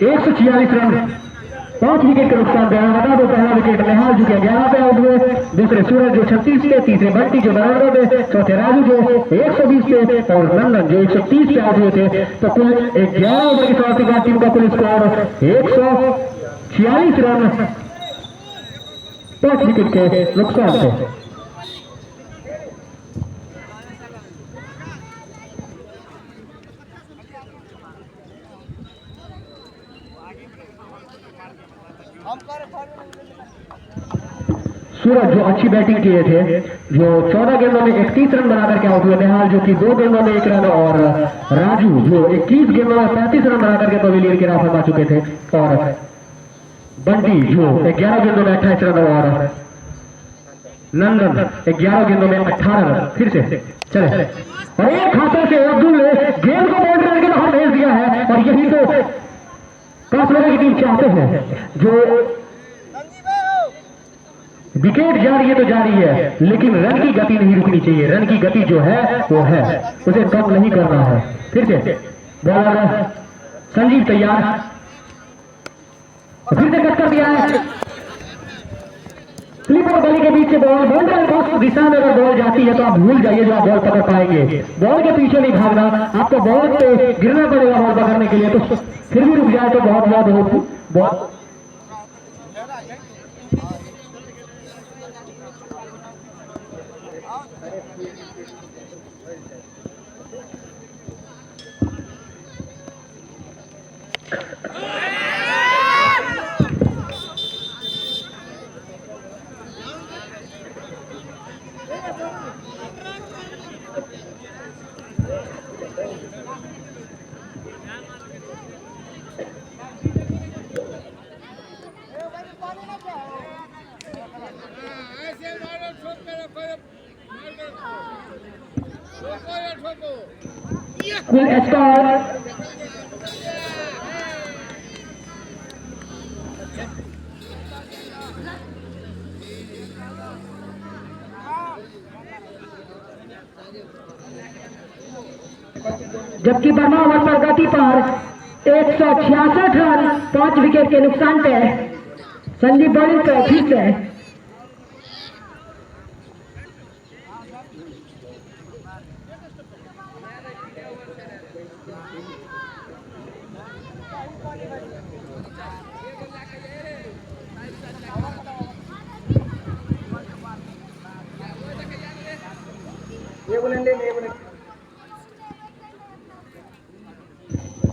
146 रन, 5 विकेट का नुकसान। बता दो पहला विकेट निहाल जो कि 11 पे आउट हुए, दूसरे सूरज जो 36 पे, तीसरे बंटी जो 92 पे, चौथे राजू जो 120 पे, और नंदन जो 130 पे आउट हुए थे। तो कुल 11 ओवर की समाप्ति के बाद टीम का कुल स्कोर 146 रन, 5 विकेट के नुकसान से। सूरज जो अच्छी बैटिंग किए थे, जो 14 गेंदों में 31 रन बनाकर के आउट हुए, निहाल जो कि 2 गेंदों में 1 रन, और राजू जो 21 गेंदों में 35 रन बनाकर के पवेलियन के रास्ते आ चुके थे, और बंटी जो 11 गेंदों में 28 रन, और नंदन 11 गेंदों में 18 रन। फिर से चले, और एक हाथों से अब्दुल ने गेंद को बाउंड्री करके बाहर भेज दिया है, और यही तो कासनगर की टीम चाहते हैं। जो विकेट जा रही है तो जा रही है, लेकिन रन की गति नहीं रुकनी चाहिए। रन की गति जो है वो है, उसे कम नहीं करना है। फिर से बॉलर संजीव तैयार, फिर से कट कर दिया है। स्लिप और गली के बीच से बॉल, बाउंड्री दिशा में अगर बॉल जाती है तो आप भूल जाइए जो आप बॉल पकड़ पाएंगे। बॉल के पीछे नहीं भागना, आपको बॉल पे गिरना पड़ेगा बॉल पकड़ने के लिए। तो फिर भी रुक जाए तो बहुत कुल स्कोर जबकि बर्मा ओवर पर गति पर 166 रन, 5 विकेट के नुकसान पे संदीप बॉलिंग पे फिर से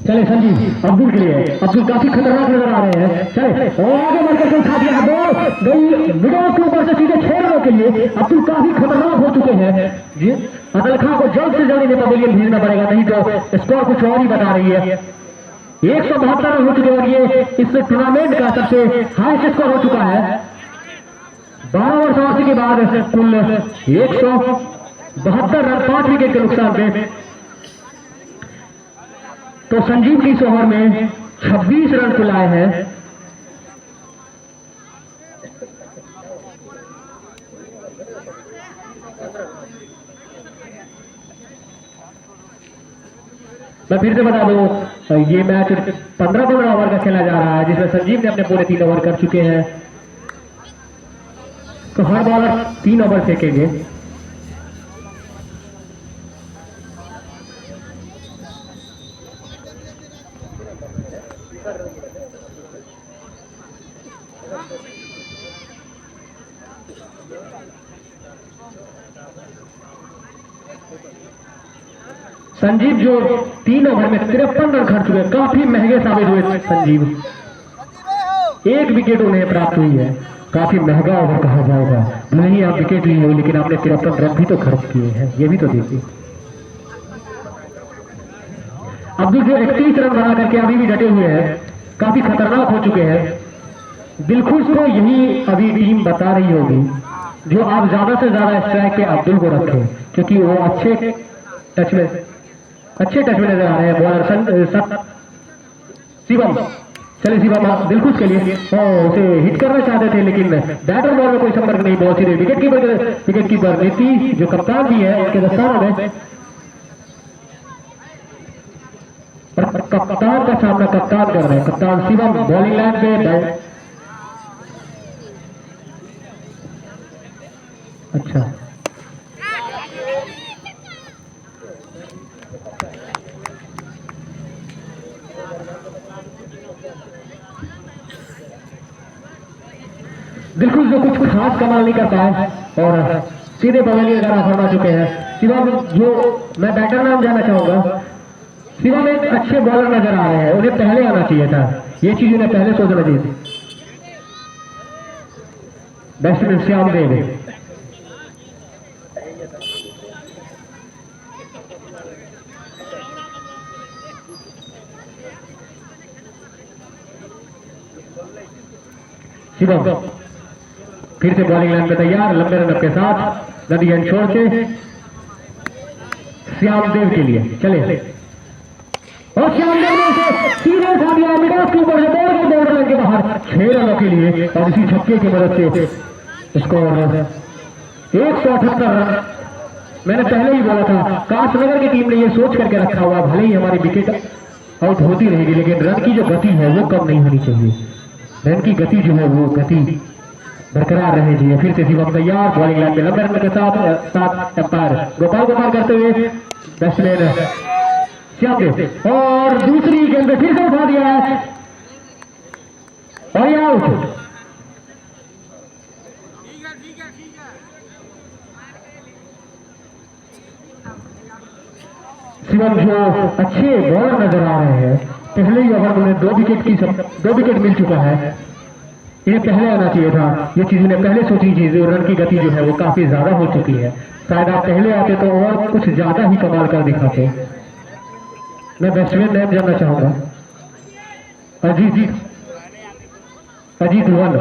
चले संजीव अब्दुल के लिए। अब्दुल काफी खतरनाक नजर आ रहे हैं। चले और आगे बढ़कर के उठा दिया है बॉल, गई विडो के ऊपर से सीधे 6 रनों के लिए। अब्दुल काफी खतरनाक हो चुके हैं जी। अदल खां को जल्द से जल्द इन्हें पवेलियन भेजना पड़ेगा, नहीं तो स्कोर कुछ और ही बता रही है। 172 रन हो चुके हैं और ये इस टूर्नामेंट का सबसे हाईएस्ट स्कोर हो चुका है। 12 ओवर समाप्ति के बाद कुल 172 रन, 5 विकेट के नुकसान पे। तो संजीव की इस ओवर में 26 रन कुल आए हैं। मैं फिर से बता दूं, ये मैच 15-15 ओवर का खेला जा रहा है, जिसमें संजीव ने अपने पूरे 3 ओवर कर चुके हैं। तो हर बॉलर 3 ओवर फेंकेंगे। संजीव जो 3 ओवर में 53 रन खर्च हुए, काफी महंगे साबित हुए संजीव। 1 विकेट उन्हें प्राप्त हुई है, काफी महंगा ओवर कहा जाएगा। नहीं आप विकेट ली हो, लेकिन आपने 53 रन भी तो खर्च किए हैं, ये भी तो देखिए। अब्दुल जो 31 रन बना करके अभी भी डटे हुए हैं, काफी खतरनाक हो चुके हैं। दिलखुश को यही अभी टीम बता रही होगी, जो आप ज्यादा से ज्यादा स्ट्राइक पे अब्दुल को रखें, क्योंकि वो अच्छे टच में नजर आ रहे हैं। बॉलर शिवम, चले शिवम दिलखुश के लिए उसे हिट करना चाहते थे, लेकिन बैटर बॉल में कोई संपर्क नहीं। बॉल सीधे विकेट कीपर नीतीश जो कप्तान भी है उनके दस्तानों में, कप्तान का सामना कप्तान कर रहे हैं। कप्तान शिवम बॉलिंग लाइन पे। अच्छा, बिल्कुल जो कुछ खास कमाल नहीं कर पाए और सीधे बगलिए का फरमा चुके हैं। शिवम जो मैं बैटर नाम जाना चाहूंगा, शिवम एक अच्छे बॉलर नजर आ रहे हैं, उन्हें पहले आना चाहिए था, ये चीज उन्हें पहले सोचना चाहिए थी। बैट्समैन श्याम देव, शिवम फिर से बॉलिंग लाइन पे तैयार, लंबे रन के साथ नदी एंड छोड़ के श्याम देव के लिए चले। और श्याम देव ने सीधे उठा दिया, मिडास के ऊपर से दौड़ रन के बाहर 6 रनों के लिए, और इसी छक्के की मदद से स्कोर 178 रन। मैंने पहले ही बोला था, काशनगर की टीम ने ये सोच करके रखा हुआ, भले ही हमारी विकेट आउट होती रहेगी, लेकिन रन की जो गति है वो कम नहीं होनी चाहिए। रन की गति जो है वो गति बरकरार रहनी चाहिए। फिर से शिवम तैयार, बॉलिंग लाइन में लंबे रन के साथ एम्पायर गोपाल को पार करते हुए बैट्समैन श्याम देव, और दूसरी गेंद में फिर से उठा दिया है और आउट। शिवम जो अच्छे बॉलर नजर आ रहे हैं, पहले ही ओवर में 2 विकेट मिल चुका है, इन्हें पहले आना चाहिए था। ये चीज इन्हें पहले सोचनी चाहिए। रन की गति जो है वो काफी ज्यादा हो चुकी है, शायद आप पहले आते तो और कुछ ज्यादा ही कमाल कर दिखाते। मैं बैट्समैन नेम जानना चाहूंगा। अजीत 1।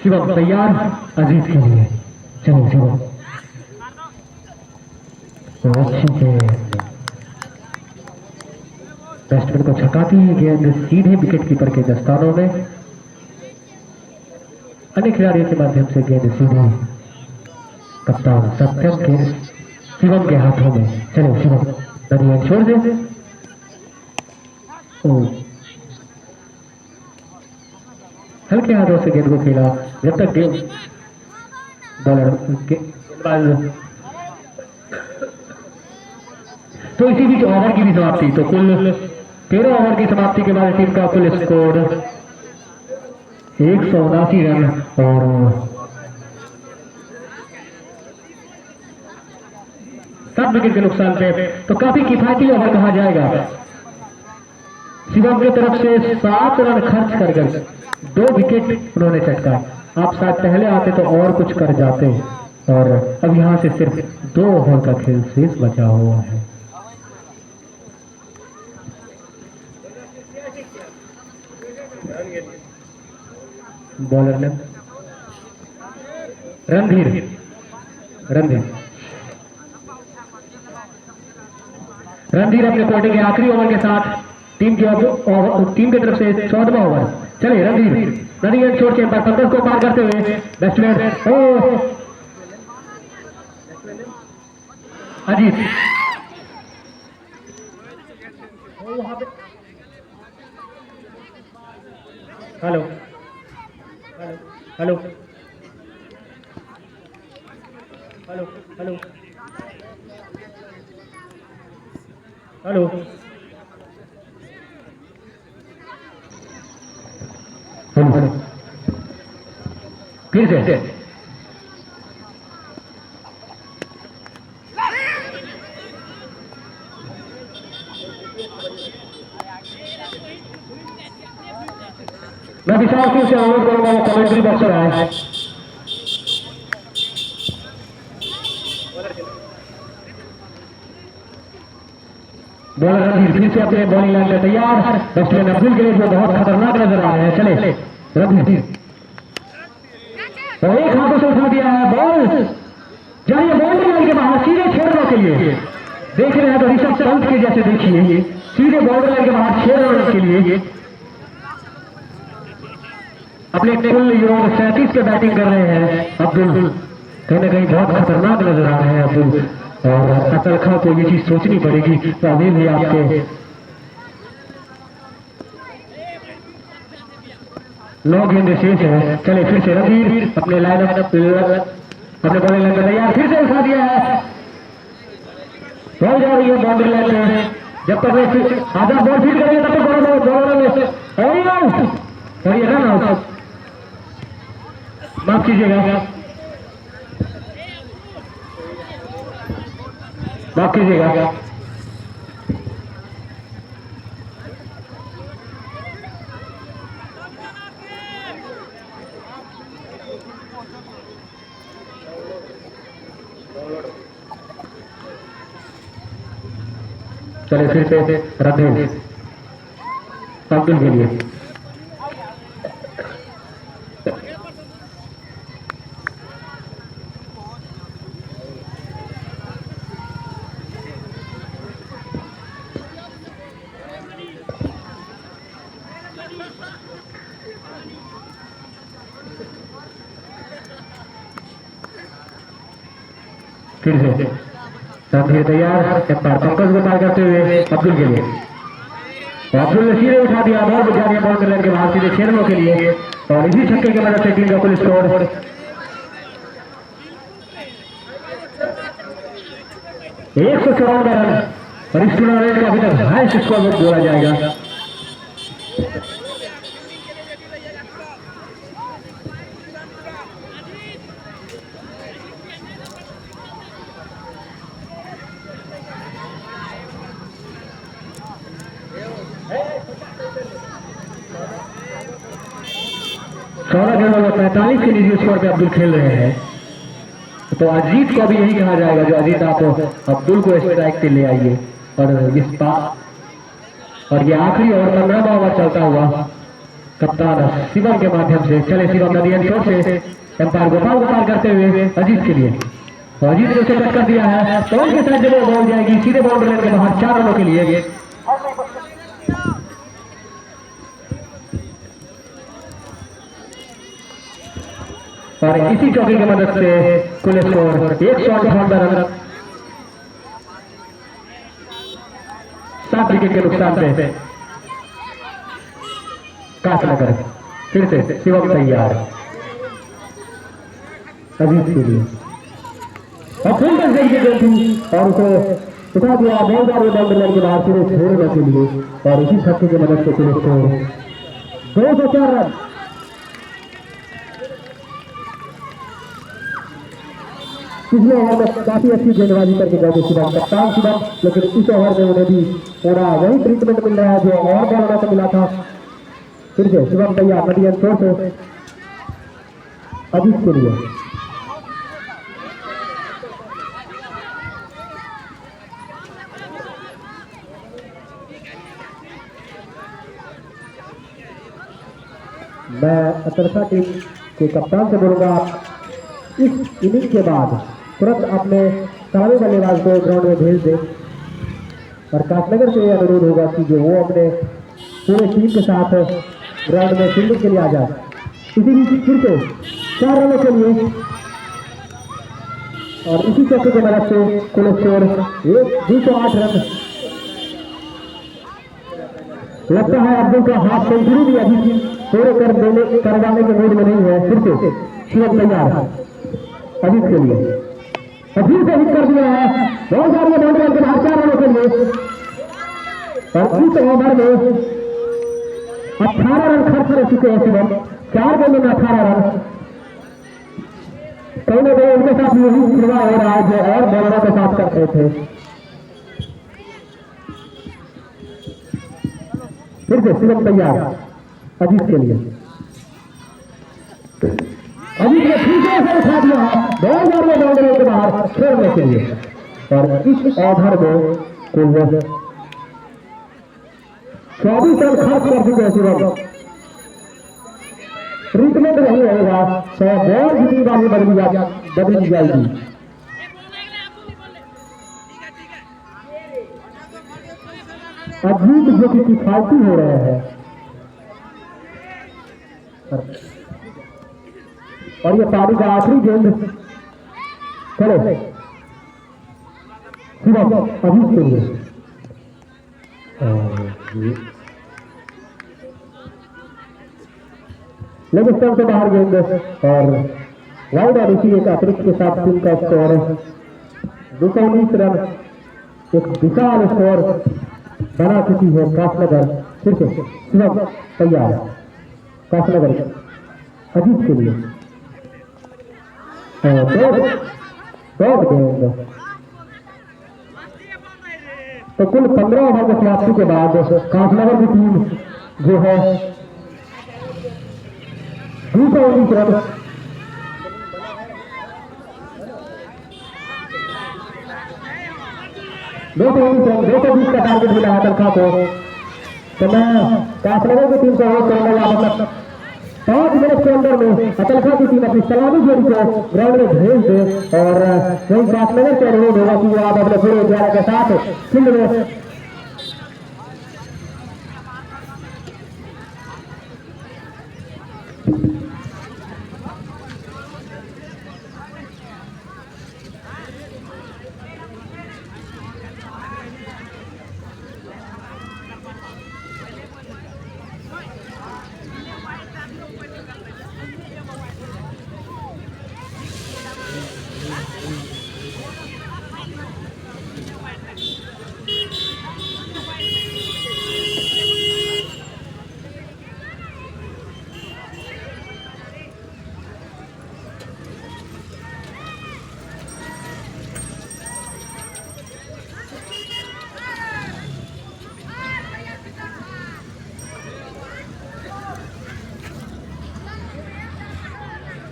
शिवम तैयार अजीत के लिए, चलो शिवम अच्छी गेंद, बैट्समैन को छकाती है गेंद सीधे विकेट कीपर के दस्तानों में। अन्य खिलाड़ियों के माध्यम से गेंद सीधे कप्तान सत्यम के शिवम के हाथों में। चलो शिवम नदी छोड़ दे। हल्के हाथों से गेंद को खेला, जब तक गेंद बॉलर तो इसी बीच ओवर की भी समाप्ति। तो कुल 13 ओवर की समाप्ति के बाद टीम का कुल स्कोर 179 रन और 7 विकेट के नुकसान पे, तो काफी किफायती ओवर कहा जाएगा। शिवम की तरफ से 7 रन खर्च कर 2 विकेट उन्होंने चटका। आप शायद पहले आते तो और कुछ कर जाते, और अब यहां से सिर्फ 2 ओवर का खेल शेष बचा हुआ है। बॉलर ने रणधीर अपने कोटे के आखिरी ओवर के साथ टीम की तरफ से 14वां ओवर। चले रणधीर रनिंग छोड़ के पंकज को पार करते हुए batsman Ajit hello hello hello hello hello फिर से मैं विशाल सिंह से अनुरोध करूंगा कमेंट्री बॉक्स रहा है। बॉलर रणधीर फिर से अपने बॉलिंग लाइन में तैयार। बैट्समैन अब्दुल के लिए जो बहुत खतरनाक नजर आ रहे हैं। चले रणधीर और एक हाथों से उठा दिया है बॉल। जाइए बाउंड्री लाइन के बाहर सीधे छेड़ने के लिए देख रहे हैं तो ऋषभ पंत के जैसे देखिए सीधे बाउंड्री लाइन के बाहर छेड़ने के लिए अपने कुल योग 37 पे बैटिंग कर रहे हैं अब्दुल। कहीं ना कहीं बहुत खतरनाक नजर आ रहे हैं अब्दुल और अतरखा को ये चीज सोचनी पड़ेगी। तो अभी भी आपके 9 गेंदें शेष है। चले फिर से रणधीर अपने लाइन अपने बॉलिंग लाइन में तैयार। फिर से उठा दिया है बॉल जा रही है बाउंड्री लाइन में। जब तक आधा बॉल फीड करेंगे तब तक बॉल और ये रन आउट। माफ कीजिएगा माफ कीजिएगा चले फिर से रणधीर अब्दुल के लिए फिर से रणधीर तैयार। एम्पायर पंकज को पार करते हुए अब्दुल के लिए अब्दुल ने सीधे उठा दिया बॉल बुझा दिया बॉल करने के बाहर सीधे छेड़ने के लिए और इसी छक्के की मदद से टीम का कुल स्कोर 154 रन और इस टूर्नामेंट का अभी तक हाईएस्ट स्कोर बोला जाएगा। चौदह गेंदों में 45 के निजी स्कोर पे अब्दुल खेल रहे हैं। तो अजीत को भी यही कहा जाएगा जो अजीत आप अब्दुल को स्ट्राइक पे ले आइए और इस बार और ये आखिरी ओवर 15वां ओवर चलता हुआ कप्तान शिवम के माध्यम से चले शिवम नदी एंड शॉट से एम्पायर गोपाल को पार करते हुए अजीत के लिए तो अजीत ने उसे कट कर दिया है तो उनके साथ जब बॉल जाएगी सीधे बाउंड्री लाइन के बाहर 4 रनों के लिए। और इसी चौकी की मदद से कुल स्कोर 158 रन 7 विकेट के नुकसान पे काट नगर। फिर से शिवम तैयार अजीत के लिए और फिर से गेंद थी और उसे उठा दिया बाउंड्री लाइन के बाहर सीधे छोड़ने के लिए और इसी छक्के की मदद से कुल स्कोर 204 रन। पिछले ओवर में काफी अच्छी गेंदबाजी करके गए थे शिवम कप्तान शिवम, लेकिन इस ओवर में उन्हें भी पूरा वही ट्रीटमेंट मिल रहा है जो और बॉलरों को मिला था। फिर से शिवम तैयार नदी छोर से अजीत के लिए मैं अतरखा टीम के कप्तान से बोलूंगा इस इनिंग के बाद तुरंत अपने सारे बल्लेबाज को ग्राउंड में भेज दे और काटनगर से यह अनुरोध होगा कि जो वो अपने पूरे टीम के साथ ग्राउंड में फील्डिंग के लिए आ जाए। इसी बीच फिर से 4 रनों के लिए और इसी चक्कर की मदद से कुल स्कोर 208 रन। लगता है अब्दुल का हाफ सेंचुरी भी अभी पूरे करवाने के मूड में नहीं है। फिर से शिवम तैयार अजीत के लिए अभी से हिट कर दिया है। बहुत सारी बाउंड्री के बाहर 4 रनों के लिए और इस ओवर में 18 रन खर्च कर चुके हैं शिवम। 4 गेंदों में 18 रन। कहीं ना कहीं उनके साथ यही सिलवा हो रहा है जो और बॉलरों के साथ करते थे। फिर से शिवम तैयार अजीत के लिए। अजीत ने ठीक से उठा दिया। बहुत सारे बाउंड्री के बाहर खेलने के लिए और इस ओवर में कुल 24 रन खर्च कर चुके हैं शिवम। ट्रीटमेंट नहीं होगा तो बॉल जितनी बारी बदली जाएगी। अजीत जो कि किफायती हो रहे हैं और ये पारी का आखिरी गेंद। चलो शिवम अजीत के लिए लेग स्टंप से बाहर गेंद और वाइड और इसी एक अतिरिक्त के साथ टीम का स्कोर 219 रन। एक विशाल स्कोर बना चुकी है कासनगर। फिर से शिवम तैयार कासनगर अजीत के लिए दो गेंद। तो कुल 15 ओवर की समाप्ति के बाद कासनगर की टीम जो है 219 रन 220 का टारगेट मिला है तनख्वाह को। तो मैं कासनगर की टीम को आउट करूंगा। मतलब 5 मिनट के अंदर में तनख्वाह की टीम अपनी सलामी जोड़ी को ग्राउंड में भेज दे और वही कासनगर के अनुरोध होगा कि वो आप अपने पूरे 11 के साथ फील्ड में